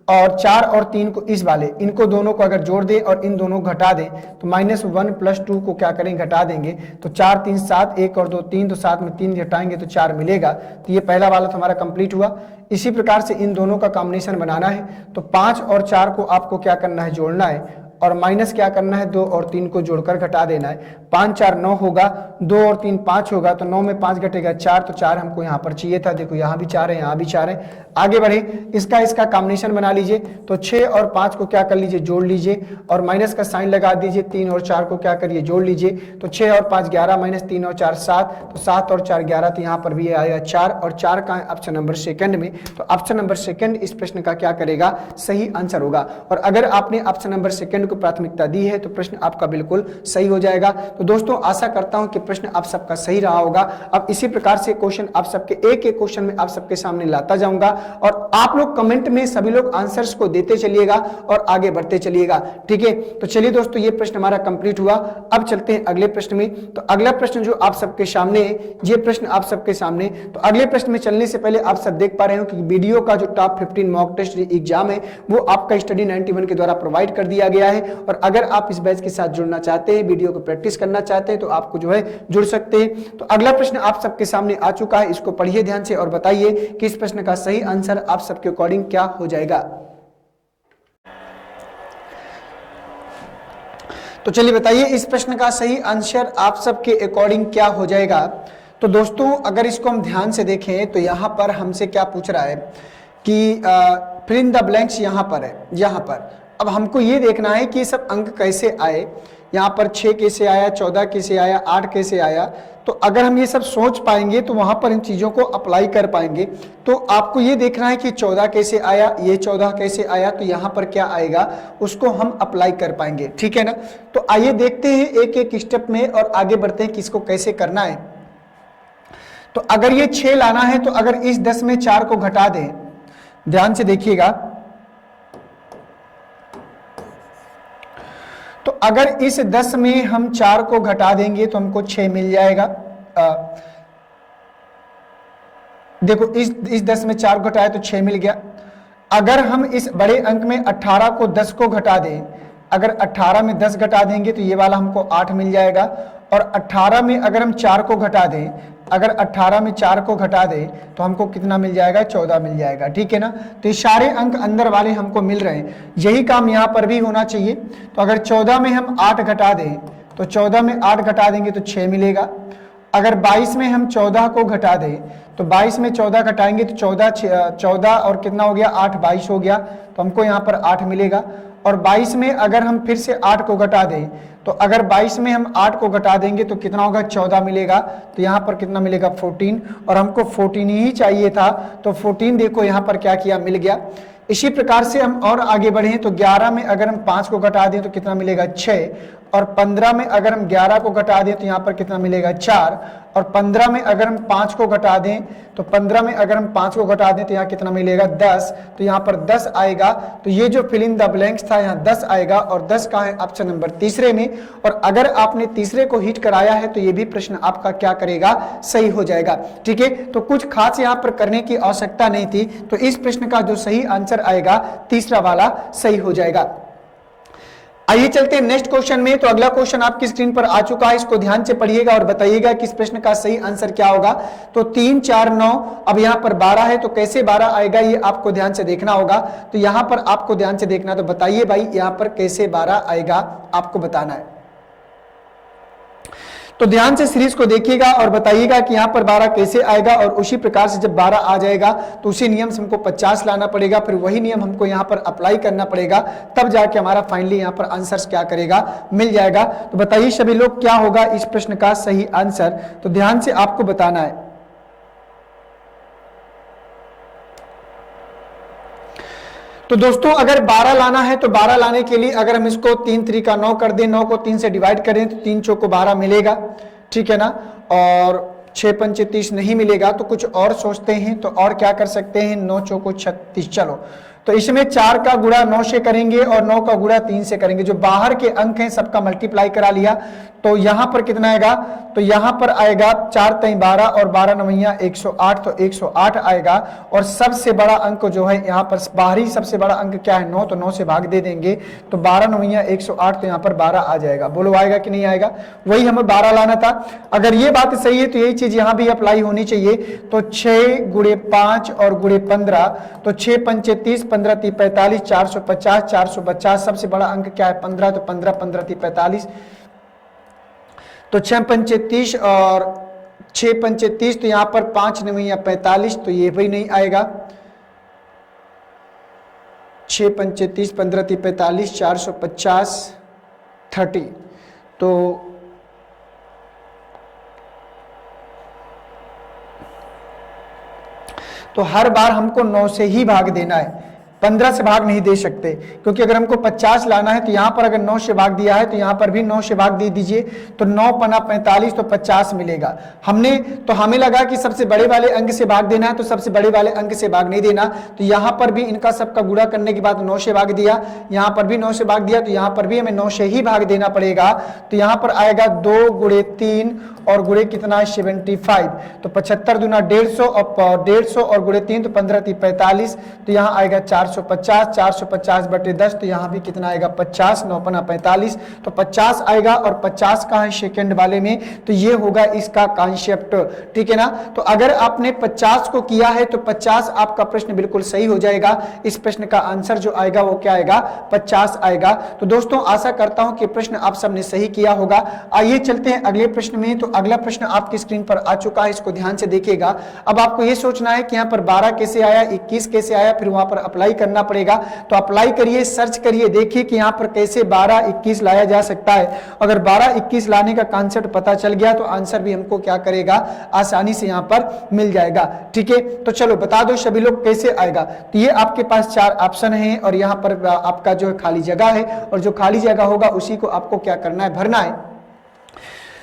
और 4 और 3 को इस वाले, इनको दोनों को अगर जोड़ दें और इन दोनों को घटा दें तो -1 + 2 को क्या करें, घटा देंगे। तो 4 3 7, 1 और 2 3, तो 7 में 3 घटाएंगे तो 4 मिलेगा। तो ये पहला वाला तो हमारा कंप्लीट हुआ। इसी प्रकार से इन दोनों का कॉम्बिनेशन बनाना है, तो 5 और 4 को आपको क्या करना है, जोड़ना है, और माइनस क्या करना है, 2 और 3 को जोड़कर घटा देना है। 5 4 9 होगा, 2 और 3 5 होगा, तो 9 में 5 घटेगा 4, तो 4 हमको यहाँ पर चाहिए था। देखो यहाँ भी 4 है, यहाँ भी 4 है। आगे बढ़े, इसका कॉम्बिनेशन बना लीजिए, तो 6 और 5 को क्या कर लीजिए, जोड़ लीजिए और माइनस का साइन लगा दीजिए। 3 और 4 को क्या करिए, जोड़ लीजिए। तो 6 और 5 11, -3 और 4 7, तो 7 और 4 11, तो यहाँ पर भी आएगा 4, और 4 का ऑप्शन नंबर सेकंड में। तो ऑप्शन नंबर सेकंड इस प्रश्न का क्या करेगा, सही आंसर होगा। और अगर आपने ऑप्शन नंबर सेकंड को प्राथमिकता दी है तो प्रश्न आपका बिल्कुल सही हो जाएगा। तो दोस्तों आशा करता हूं कि प्रश्न आप सबका सही रहा होगा। अब इसी प्रकार से क्वेश्चन आप सबके एक एक क्वेश्चन में आप सबके सामने लाता जाऊंगा और आप लोग कमेंट में सभी लोग आंसर्स को देते चलिएगा और आगे बढ़ते चलिएगा, ठीक है। तो चलिए दोस्तों ये प्रश्न हमारा कंप्लीट हुआ। अब चलते हैं अगले प्रश्न में। तो अगला प्रश्न जो आप सबके सामने है, ये प्रश्न आप सबके सामने, तो अगले प्रश्न में चलने से पहले आप सब देख पा रहे हो कि वीडियो का जो टॉप 15 मॉक टेस्ट एग्जाम है वो आपका स्टडी 91 के द्वारा प्रोवाइड कर दिया गया है। और अगर आप इस बैच के साथ जुड़ना चाहते हैं, वीडियो को प्रैक्टिस करना चाहते हैं, तो आपको जो है जुड़ सकते हैं। तो अगला प्रश्न आप सबके सामने आ चुका है, इसको पढ़िए ध्यान से और बताइए कि इस प्रश्न का सही आंसर आप सबके अकॉर्डिंग क्या हो जाएगा। तो चलिए बताइए इस प्रश्न का सही आंसर आप सबके अकॉर्डिंग क्या हो जाएगा। तो दोस्तों अगर इसको हम ध्यान से देखें तो यहां पर हमसे क्या पूछ रहा है कि फिल इन द ब्लैंक्स यहां पर है। यहां पर अब हमको ये देखना है कि सब अंक कैसे आए। यहाँ पर 6 कैसे आया, 14 कैसे आया, 8 कैसे आया। तो अगर हम ये सब सोच पाएंगे तो वहां पर इन चीजों को अप्लाई कर पाएंगे। तो आपको ये देखना है कि 14 कैसे आया, ये 14 कैसे आया, तो यहाँ पर क्या आएगा उसको हम अप्लाई कर पाएंगे, ठीक है ना। तो आइए देखते हैं एक एक स्टेप में और आगे बढ़ते हैं कि इसको कैसे करना है। तो अगर ये 6 लाना है तो अगर इस 10 में 4 को घटा दें, ध्यान से देखिएगा, तो अगर इस 10 में हम 4 को घटा देंगे तो हमको 6 मिल जाएगा। देखो इस 10 में 4 को घटाए तो 6 मिल गया। अगर हम इस बड़े अंक में 18 को 10 को घटा दें, अगर 18 में 10 घटा देंगे तो ये वाला हमको 8 मिल जाएगा। और 18 में अगर हम 4 को घटा दें, अगर 18 में 4 को घटा दें तो हमको कितना मिल जाएगा, 14 मिल जाएगा, ठीक है ना। तो ये सारे अंक अंदर वाले हमको मिल रहे हैं, यही काम यहाँ पर भी होना चाहिए। तो अगर 14 में हम 8 घटा दें तो 14 में 8 घटा देंगे तो 6 मिलेगा। अगर 22 में हम 14 को घटा दें तो 22 में 14 घटाएंगे तो 14 और कितना हो गया, 8 22 हो गया, तो हमको यहाँ पर 8 मिलेगा। और 22 में अगर हम फिर से 8 को घटा दें तो अगर 22 में हम 8 को घटा देंगे तो कितना होगा, 14 मिलेगा। तो यहाँ पर कितना मिलेगा, 14, और हमको 14 ही चाहिए था, तो 14 देखो यहाँ पर क्या किया, मिल गया। इसी प्रकार से हम और आगे बढ़े तो 11 में अगर हम 5 को घटा दें तो कितना मिलेगा, 6, और 15 में अगर हम 11 को घटा दें तो यहाँ पर कितना मिलेगा, 4, और 15 में अगर हम 5 को घटा दें तो 15 में अगर हम 5 को घटा दें तो यहाँ कितना मिलेगा, 10, तो यहाँ पर 10 आएगा। तो ये जो फिल इन द ब्लैंक्स था यहाँ 10 आएगा, और 10 का है ऑप्शन नंबर तीसरे में। और अगर आपने तीसरे को हिट कराया है तो ये भी प्रश्न आपका क्या करेगा, सही हो जाएगा। ठीक है, तो कुछ खास यहाँ पर करने की आवश्यकता नहीं थी, तो इस प्रश्न का जो सही आंसर आएगा तीसरा वाला सही हो जाएगा। आइए चलते हैं नेक्स्ट क्वेश्चन में। तो अगला क्वेश्चन आपकी स्क्रीन पर आ चुका है, इसको ध्यान से पढ़िएगा और बताइएगा कि इस प्रश्न का सही आंसर क्या होगा। तो 3 4 9, अब यहाँ पर 12 है, तो कैसे 12 आएगा ये आपको ध्यान से देखना होगा। तो यहाँ पर आपको ध्यान से देखना, तो बताइए भाई यहाँ पर कैसे 12 आएगा, आपको बताना है। तो ध्यान से सीरीज को देखिएगा और बताइएगा कि यहाँ पर 12 कैसे आएगा, और उसी प्रकार से जब 12 आ जाएगा तो उसी नियम से हमको 50 लाना पड़ेगा, फिर वही नियम हमको यहाँ पर अप्लाई करना पड़ेगा, तब जाके हमारा फाइनली यहाँ पर आंसर क्या करेगा, मिल जाएगा। तो बताइए सभी लोग क्या होगा इस प्रश्न का सही आंसर, तो ध्यान से आपको बताना है। तो दोस्तों अगर 12 लाना है तो 12 लाने के लिए अगर हम इसको 3 3 का 9 कर दें, 9 को 3 से डिवाइड करें तो 3 चौको 12 मिलेगा, ठीक है ना, और 6 पंचे 30 नहीं मिलेगा, तो कुछ और सोचते हैं। तो और क्या कर सकते हैं, 9 चौको 36, चलो तो इसमें 4 का गुणा 9 से करेंगे और 9 का गुणा 3 से करेंगे। जो बाहर के अंक हैं सबका मल्टीप्लाई करा लिया, तो यहां पर कितना आएगा, तो यहां पर आएगा 4 3 12 और 12 9 108, तो 108 आएगा। और सबसे बड़ा अंक जो है यहाँ पर बाहरी सबसे बड़ा अंक क्या है, 9, तो 9 से भाग दे देंगे, तो 12 9 108, तो यहाँ पर 12 आ जाएगा। बोलो आएगा कि नहीं आएगा, वही हमें 12 लाना था। अगर ये बात सही है तो यही चीज यहाँ भी अप्लाई होनी चाहिए। तो 6 गुणे 5 और गुणे 15, तो 6 पंचे 30, 15 3 45, 450, 450 सबसे बड़ा अंक क्या है, 15, तो 15 15 3 45, तो 6 पंचे 30 और 6 पंचे 30, तो यहां पर 5 9 45, तो ये भी नहीं आएगा। 6 पंचे 30, 15 3 45, 450 30, तो हर बार हमको 9 से ही भाग देना है, 15 से भाग नहीं दे सकते, क्योंकि अगर हमको 50 लाना है तो यहाँ पर अगर 9 से भाग दिया है तो यहाँ पर भी 9 से भाग दे दीजिए, तो 9 पना 45, तो 50 मिलेगा। हमें लगा कि सबसे बड़े वाले अंक से भाग देना है, तो सबसे बड़े वाले अंक से भाग नहीं देना, तो यहाँ पर भी इनका सबका गुणा करने के बाद 9 से भाग दिया, यहाँ पर भी 9 से भाग दिया, तो यहाँ पर भी हमें 9 से ही भाग देना पड़ेगा। तो यहाँ पर आएगा 2 गुणे 3 और गुणे कितना है 75, तो 75 दूना 150 और 150 और गुणे 3, तो 15 3 45, तो यहाँ आएगा 450, 450 बटे 10, तो यहाँ भी कितना आएगा 50, 9 पना 45, तो 50 आएगा। और 50 का है सेकंड वाले में, तो ये होगा इसका कॉन्सेप्ट, ठीक है ना। तो अगर आपने 50 को किया है तो 50 आपका प्रश्न बिल्कुल सही हो जाएगा। इस प्रश्न का आंसर जो आएगा वो क्या आएगा, 50 आएगा। तो दोस्तों आशा करता हूं कि प्रश्न आप सबने सही किया होगा। आइए चलते हैं अगले प्रश्न में। तो अगला प्रश्न आपकी स्क्रीन पर आ चुका है, इसको ध्यान से देखिएगा। अब आपको ये सोचना है कि यहाँ पर 12 कैसे आया, 21 कैसे आया, फिर वहां पर अप्लाई करना पड़ेगा। तो अप्लाई करिए, सर्च करिए, देखिए कि यहाँ पर कैसे 12 21 लाया जा सकता है। अगर 12 21 लाने का कॉन्सेप्ट पता चल गया तो आंसर भी हमको क्या करेगा, आसानी से यहाँ पर मिल जाएगा, ठीक है। तो चलो बता दो सभी लोग कैसे आएगा। तो ये आपके पास 4 ऑप्शन है और यहाँ पर आपका जो है खाली जगह है, और जो खाली जगह होगा उसी को आपको क्या करना है, भरना है।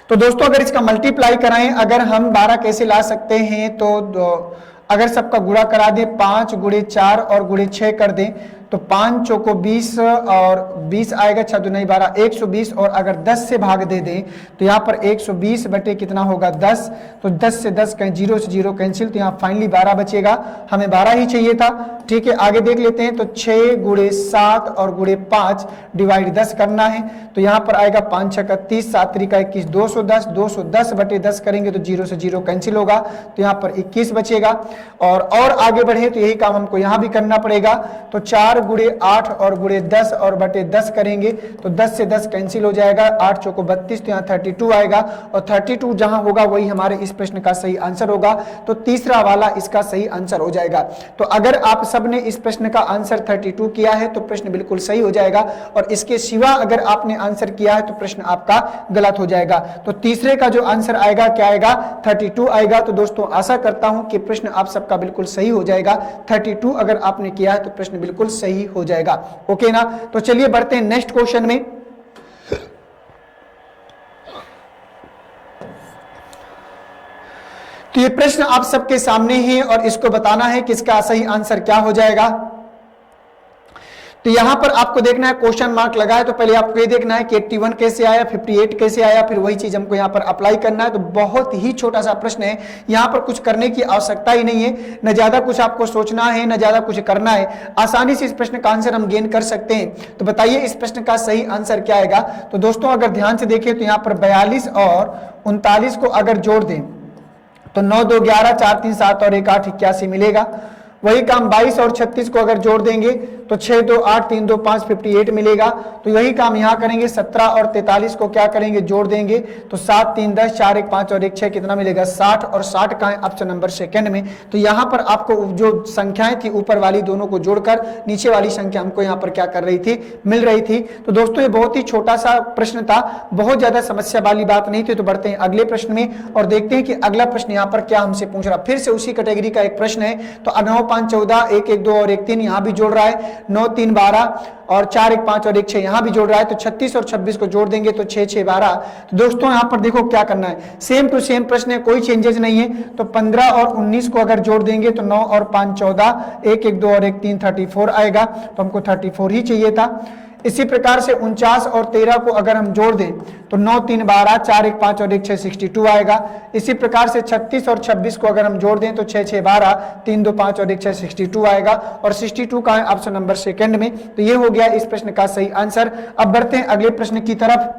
तो दोस्तों अगर इसका मल्टीप्लाई कराएं, अगर हम 12 कैसे ला सकते हैं, तो अगर सबका गुणा करा दें, 5 गुणे 4 और गुणे 6 कर दें, तो 5 चौको 20 और 20 आएगा, 6 दूनी 12, 120। और अगर 10 से भाग दे दें तो यहाँ पर 120 बटे कितना होगा 10, तो 10 से 10 कहीं 0 से 0 कैंसिल, तो यहाँ फाइनली 12 बचेगा। हमें 12 ही चाहिए था, ठीक है। आगे देख लेते हैं। तो 6 गुणे 7 और गुणे 5 डिवाइड 10 करना है, तो यहाँ पर आएगा 5 6 30, 7 3 21, 210, 210 बटे 10 करेंगे तो 0 से 0 कैंसिल होगा, तो यहाँ पर 21 बचेगा। और आगे बढ़े तो यही काम हमको यहाँ भी करना पड़ेगा। तो 4 गुणे 8 और गुणे 10 और बटे 10 करेंगे तो 10 से 10 कैंसिल हो जाएगा, 8 चौको 32, तो यहाँ 32 आएगा और 32 जहां होगा वही हमारे इस प्रश्न का सही आंसर होगा। तो तीसरा वाला इसका सही आंसर हो जाएगा। तो अगर आप सबने इस प्रश्न का आंसर 32 किया है तो प्रश्न बिल्कुल सही हो जाएगा, और इसके सिवा अगर आपने आंसर किया है तो प्रश्न आपका गलत हो जाएगा। तो तीसरे का जो आंसर आएगा क्या आएगा, 32 आएगा। तो दोस्तों आशा करता हूं कि प्रश्न आप सबका बिल्कुल सही हो जाएगा। 32 अगर आपने किया है तो प्रश्न बिल्कुल सही हो जाएगा। ओके ना, तो चलिए बढ़ते हैं नेक्स्ट क्वेश्चन में। तो ये प्रश्न आप सबके सामने है और इसको बताना है कि इसका सही आंसर क्या हो जाएगा। तो यहां पर आपको देखना है क्वेश्चन मार्क लगा है, तो पहले आपको ये देखना है कि 81 कैसे आया, 58 कैसे आया, फिर वही चीज हमको यहां पर अप्लाई करना है। तो बहुत ही छोटा सा प्रश्न है, यहां पर कुछ करने की आवश्यकता ही नहीं है, न ज्यादा कुछ आपको सोचना है न ज्यादा कुछ करना है, आसानी से इस प्रश्न का आंसर हम गेन कर सकते हैं। तो बताइए इस प्रश्न का सही आंसर क्या आएगा। तो दोस्तों अगर ध्यान से देखें तो यहाँ पर 42 और 39 को अगर जोड़ दें तो 9 2 11, 4 3 7 और 1 8 81 मिलेगा। वही काम 22 और 36 को अगर जोड़ देंगे तो 6 2 8 3 2 5 58 मिलेगा। तो यही काम यहाँ करेंगे, 17 और 43 को क्या करेंगे, जोड़ देंगे तो 7 3 10, 4 1 5 और 1 6 कितना मिलेगा, 60। और 60 का है ऑप्शन नंबर सेकंड में। तो यहाँ पर आपको जो संख्याएं थी ऊपर वाली दोनों को जोड़कर नीचे वाली संख्या हमको यहाँ पर क्या कर रही थी, मिल रही थी। तो दोस्तों ये बहुत ही छोटा सा प्रश्न था, बहुत ज्यादा समस्या वाली बात नहीं थी। तो बढ़ते हैं अगले प्रश्न में और देखते हैं कि अगला प्रश्न यहाँ पर क्या हमसे पूछ रहा। फिर से उसी कैटेगरी का एक प्रश्न है। तो 9 5 14, 1 1 2 और 1 3 यहाँ भी जोड़ रहा है, 9 3 12 और 4 1 5 और 1 6 यहाँ भी जोड़ रहा है। तो 36 और 26 को जोड़ देंगे तो 6 6 12। तो दोस्तों यहाँ पर देखो क्या करना है, सेम टू सेम प्रश्न है, कोई चेंजेस नहीं है। तो 15 और 19 को अगर जोड़ देंगे तो 9 और 5 14, 1 1 2 और 1 3 34 आएगा। तो हमको 34 ही चाहिए था। इसी प्रकार से 49 और 13 को अगर हम जोड़ दें तो 9 3 12, 4 1 5 और 1 6 62 आएगा। इसी प्रकार से 36 और 26 को अगर हम जोड़ दें तो 6 6 12, 3 2 5 और 1 6 62 आएगा। और 62 का है ऑप्शन नंबर सेकंड में। तो ये हो गया इस प्रश्न का सही आंसर। अब बढ़ते हैं अगले प्रश्न की तरफ।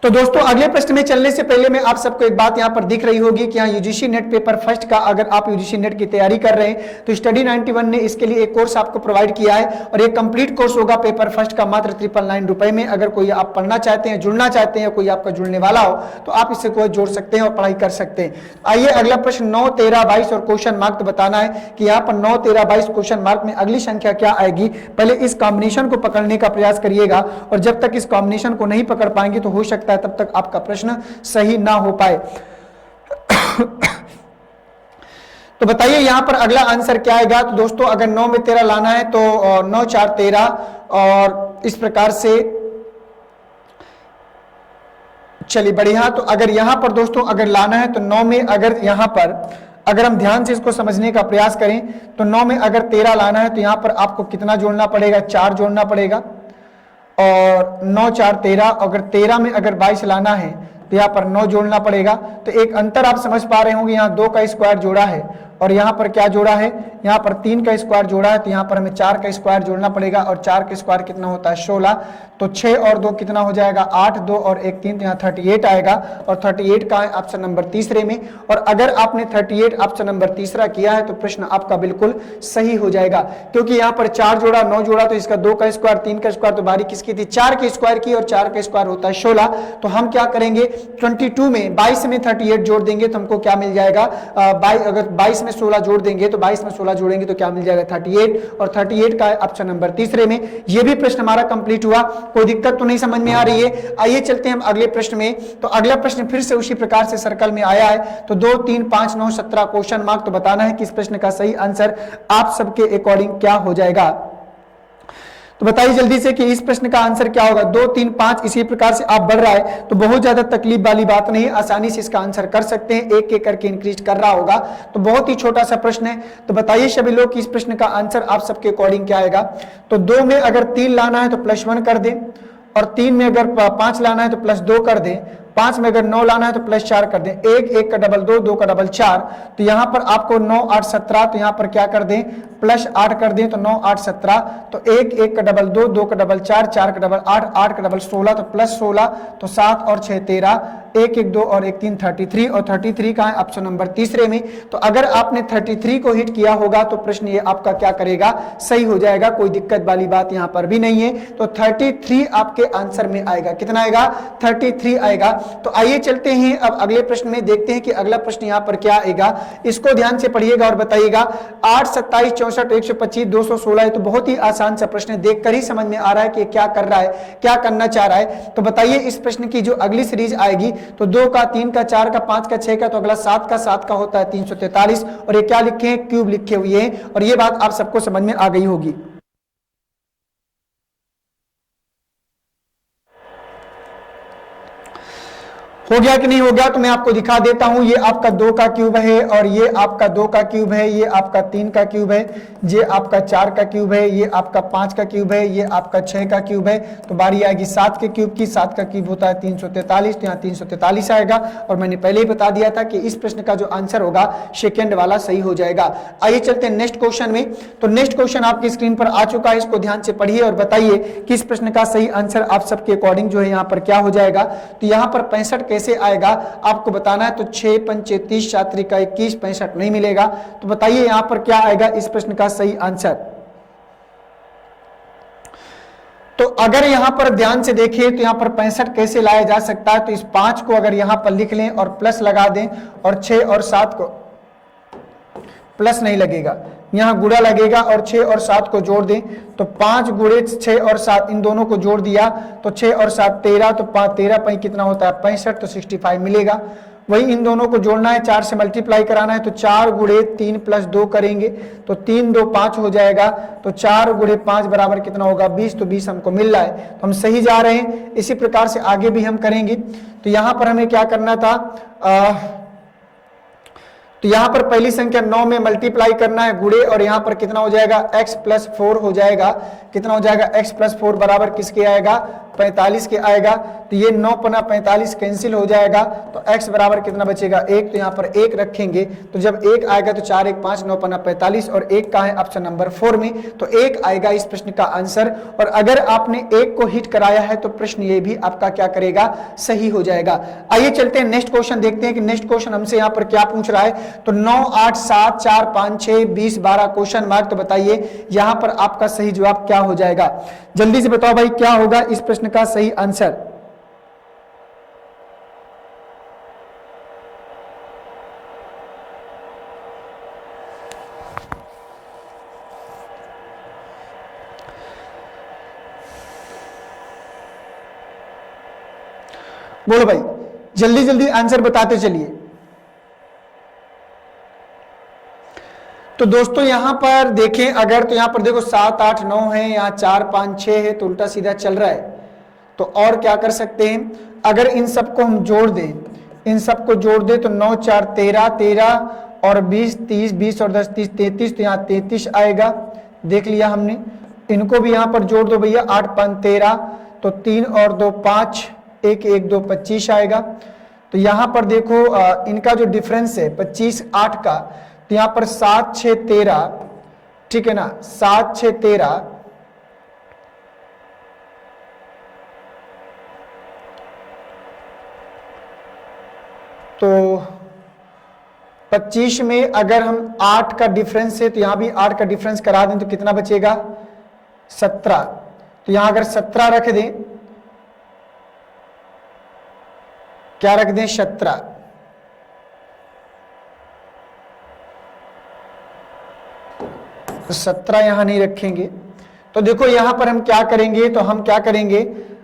तो दोस्तों अगले प्रश्न में चलने से पहले मैं आप सबको एक बात यहाँ पर दिख रही होगी कि यहाँ यूजीसी नेट पेपर फर्स्ट का अगर आप यूजीसी नेट की तैयारी कर रहे हैं तो स्टडी 91 ने इसके लिए एक कोर्स आपको प्रोवाइड किया है, और एक कंप्लीट कोर्स होगा पेपर फर्स्ट का मात्र 999 रुपए में। अगर कोई आप पढ़ना चाहते हैं, जुड़ना चाहते हैं, कोई आपका जुड़ने वाला हो तो आप इससे कोई जोड़ सकते हैं और पढ़ाई कर सकते हैं। आइए अगला प्रश्न 9 13 22 और क्वेश्चन मार्क बताना है कि यहाँ पर 9 13 22 क्वेश्चन मार्क में अगली संख्या क्या आएगी। पहले इस कॉम्बिनेशन को पकड़ने का प्रयास करिएगा, और जब तक इस कॉम्बिनेशन को नहीं पकड़ पाएंगे तो हो सकता है तब तक आपका प्रश्न सही ना हो पाए। तो बताइए यहां पर अगला आंसर क्या आएगा। तो दोस्तों अगर 9 में 13 लाना है तो 9 4 13, और इस प्रकार से चलिए बढ़िया। तो अगर यहां पर दोस्तों अगर लाना है तो 9 में अगर यहां पर अगर हम ध्यान से इसको समझने का प्रयास करें तो 9 में अगर 13 लाना है तो यहां पर आपको कितना जोड़ना पड़ेगा, 4 जोड़ना पड़ेगा। और 9 4 13, अगर 13 में अगर 22 लाना है तो यहाँ पर 9 जोड़ना पड़ेगा। तो एक अंतर आप समझ पा रहे होंगे, यहाँ 2 का स्क्वायर जोड़ा है और यहाँ पर क्या जोड़ा है, यहाँ पर 3 का स्क्वायर जोड़ा है। तो यहाँ पर हमें 4 का स्क्वायर जोड़ना पड़ेगा, और 4 का स्क्वायर कितना होता है 16। तो 6 और 2 कितना हो जाएगा 8, 2 और 1 3, तो यहाँ 38 आएगा। और 38 का है ऑप्शन नंबर तीसरे में। और अगर आपने 38 ऑप्शन नंबर तीसरा किया है तो प्रश्न आपका बिल्कुल सही हो जाएगा, क्योंकि यहाँ पर 4 जोड़ा 9 जोड़ा, तो इसका 2 का स्क्वायर 3 का स्क्वायर, तो बारी किसकी थी 4 के स्क्वायर की, और 4 का स्क्वायर होता है 16। तो हम क्या करेंगे 22 में 22 में 38 जोड़ देंगे तो हमको क्या मिल जाएगा, अगर 22 में 16 जोड़ देंगे तो 22 में 16 जोड़ेंगे तो क्या मिल जाएगा 38। और 38 का ऑप्शन नंबर तीसरे में। ये भी प्रश्न हमारा कंप्लीट हुआ, कोई दिक्कत तो नहीं समझ में आ रही है। आइए चलते हैं हम अगले प्रश्न में। तो अगला प्रश्न फिर से उसी प्रकार से सर्कल में आया है। तो 2 3 5 9 17 क्वेश्चन मार्क। तो बताना है कि इस प्रश्न का सही आंसर आप सबके अकॉर्डिंग क्या हो जाएगा। तो बताइए जल्दी से कि इस प्रश्न का आंसर क्या होगा। 2 3 5 इसी प्रकार से आप बढ़ रहा है तो बहुत ज्यादा तकलीफ वाली बात नहीं है, आसानी से इसका आंसर कर सकते हैं। एक एक करके इंक्रीज कर रहा होगा। तो बहुत ही छोटा सा प्रश्न है। तो बताइए सभी लोग कि इस प्रश्न का आंसर आप सबके अकॉर्डिंग क्या आएगा। तो 2 में अगर 3 लाना है तो +1 कर दें, और 3 में अगर 5 लाना है तो +2 कर दें, 5 में अगर 9 लाना है तो प्लस 4 कर दें, 1 1 का डबल 2, 2 का डबल 4, तो यहाँ पर आपको 9 8 17, तो यहाँ पर क्या कर दें प्लस 8 कर दें, तो 9 8 17, तो 1 1 का डबल 2, 2 का डबल 4, 4 का डबल 8, 8 का डबल 16, तो प्लस 16, तो 7 और 6 13, 1 1 2 और 1 3 33, और 33 कहाँ है ऑप्शन नंबर तीसरे में। तो अगर आपने 33 को हिट किया होगा तो प्रश्न ये आपका क्या करेगा, सही हो जाएगा, कोई दिक्कत वाली बात यहाँ पर भी नहीं है। तो 33 आपके आंसर में आएगा, कितना आएगा 33 आएगा। तो आइए चलते हैं अब अगले प्रश्न में, देखते हैं कि अगला प्रश्न यहाँ पर क्या आएगा, इसको ध्यान से पढ़िएगा और बताइएगा। 8 27 64 125 216, तो बहुत ही आसान सा प्रश्न है, देखकर ही समझ में आ रहा है कि क्या कर रहा है, क्या करना चाह रहा है। तो बताइए इस प्रश्न की जो अगली सीरीज आएगी, तो 2 का 3 का 4 का 5 का 6 का, तो अगला 7 का होता है 343, और ये क्या लिखे हैं, क्यूब लिखे हुए हैं, और ये बात आप सबको समझ में आ गई होगी। हो गया कि नहीं हो गया, तो मैं आपको दिखा देता हूं। ये आपका 2 का क्यूब है, और ये आपका 2 का क्यूब है, ये आपका 3 का क्यूब है, ये आपका 4 का क्यूब है, ये आपका 5 का क्यूब है, ये आपका 6 का क्यूब है। तो बारी आएगी 7 के क्यूब की, 7 का क्यूब होता है 343, तो यहाँ 343 आएगा। और मैंने पहले ही बता दिया था कि इस प्रश्न का जो आंसर होगा सेकेंड वाला सही हो जाएगा। आइए चलते हैं नेक्स्ट क्वेश्चन में। तो नेक्स्ट क्वेश्चन आपकी स्क्रीन पर आ चुका है, इसको ध्यान से पढ़िए और बताइए कि इस प्रश्न का सही आंसर आप सबके अकॉर्डिंग जो है यहाँ पर क्या हो जाएगा। तो यहाँ पर 65 कैसे आएगा आपको बताना है। तो 6 5 33 7 का 21, 65 नहीं मिलेगा। तो बताइए यहां पर क्या आएगा इस प्रश्न का सही आंसर। तो अगर यहां पर ध्यान से देखिए तो यहां पर 65 कैसे लाया जा सकता है। तो इस 5 को अगर यहां पर लिख लें और प्लस लगा दें, और 6 और 7 को प्लस नहीं लगेगा, यहां गुणा लगेगा, और 6 और 7 को जोड़ दें। तो 5 गुणे 6 और 7 इन दोनों को जोड़ दिया, तो 6 और 7 13, तो 13 5 कितना होता है 65, तो 65 मिलेगा। वही इन दोनों को जोड़ना है, 4 से मल्टीप्लाई कराना है। तो 4 गुणे 3 प्लस 2 करेंगे, तो 3 2 5 हो जाएगा। तो 4 गुणे 5 बराबर कितना होगा 20, तो 20 हमको मिल रहा है, तो हम सही जा रहे हैं। इसी प्रकार से आगे भी हम करेंगे। तो यहां पर हमें क्या करना था, तो यहां पर पहली संख्या 9 में मल्टीप्लाई करना है गुणे, और यहां पर कितना हो जाएगा x प्लस 4 हो जाएगा। कितना हो जाएगा x प्लस 4 बराबर किसके आएगा 45 के आएगा। तो ये 9 पना 45 कैंसिल हो जाएगा, तो x बराबर कितना बचेगा 1, तो यहाँ पर 1 रखेंगे। तो जब 1 आएगा तो 4 1 5, 9 पना 45, और 1 का है ऑप्शन नंबर 4 में, तो 1 आएगा इस प्रश्न का आंसर। और अगर आपने 1 को हिट कराया है तो प्रश्न ये भी आपका क्या करेगा, सही हो जाएगा। आइए चलते हैं नेक्स्ट क्वेश्चन, देखते हैं कि नेक्स्ट क्वेश्चन हमसे यहाँ पर क्या पूछ रहा है। तो 9 8 7 4 5 6 20 12 क्वेश्चन मार्क। तो बताइए यहां पर आपका सही जवाब क्या हो जाएगा, जल्दी से बताओ भाई क्या होगा इस प्रश्न का सही आंसर। बोलो भाई, जल्दी जल्दी आंसर बताते चलिए। तो दोस्तों यहां पर देखें, अगर तो यहां पर देखो 7 8 9 है, यहाँ 4 5 6 है, तो उल्टा सीधा चल रहा है। तो और क्या कर सकते हैं, अगर इन सबको हम जोड़ दें, इन सबको जोड़ दें, तो 9 4 13 13 और 20 30, 20 और 10 30 33, तो यहाँ 33 आएगा। देख लिया हमने। इनको भी यहाँ पर जोड़ दो भैया, 8 5 13, तो 3 और 2 5, 1 1 2 25 आएगा। तो यहाँ पर देखो इनका जो डिफरेंस है 25 8 का, तो यहाँ पर 7 6 13, ठीक है ना, 7 6 13, तो 25 में अगर हम 8 का डिफरेंस है, तो यहां भी 8 का डिफरेंस करा दें तो कितना बचेगा 17। तो यहां अगर 17 रख दें, क्या रख दें 17, तो 17 यहां नहीं रखेंगे। तो देखो यहां पर हम क्या करेंगे, तो हम क्या करेंगे,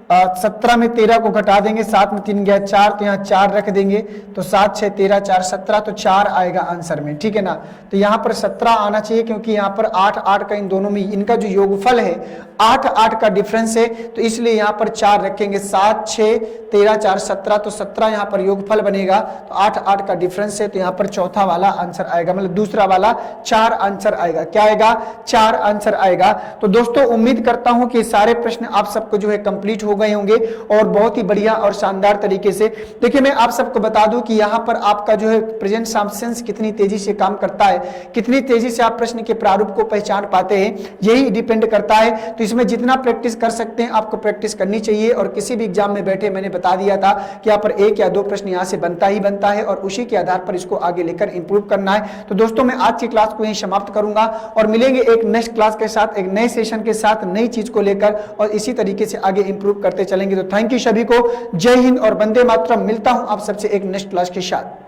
17 में 13 को घटा देंगे, 7 में 3 गया 4, तो यहाँ 4 रख देंगे। तो 7 6 13 4 17, तो 4 आएगा आंसर में, ठीक है ना। तो यहाँ पर 17 आना चाहिए, क्योंकि यहाँ पर 8 8 का इन दोनों में इनका जो योगफल है 8 8 का डिफरेंस है, तो इसलिए यहाँ पर 4 रखेंगे। 7 6 13 4 17, तो 17 यहाँ पर योगफल बनेगा। तो 8 8 का डिफरेंस है, तो यहाँ पर चौथा वाला आंसर आएगा, मतलब दूसरा वाला 4 आंसर आएगा। क्या आएगा 4 आंसर आएगा। तो दोस्तों उम्मीद करता हूं कि सारे प्रश्न आप सबको जो है कंप्लीट हो गए होंगे और बहुत ही बढ़िया और शानदार तरीके से। देखिए मैं आप सबको बता दूं कि यहाँ पर आपका जो है प्रेजेंट सब्सटेंस कितनी तेजी से काम करता है, कितनी तेजी से आप प्रश्न के प्रारूप को पहचान पाते हैं, यही डिपेंड करता है। तो इसमें जितना प्रैक्टिस कर सकते हैं आपको प्रैक्टिस करनी चाहिए। और किसी भी एग्जाम में बैठे मैंने बता दिया था कि यहाँ पर 1 या 2 प्रश्न यहाँ से बनता ही बनता है और उसी के आधार पर इसको आगे लेकर इंप्रूव करना है। तो दोस्तों मैं आज की क्लास को यहीं समाप्त करूंगा और मिलेंगे एक नेक्स्ट क्लास के साथ, एक नए सेशन के साथ, नई चीज को लेकर और इसी तरीके से आगे इंप्रूव करते चलेंगे। तो थैंक यू सभी को, जय हिंद और वंदे मातरम। मिलता हूं आप सबसे एक नेक्स्ट क्लास के साथ।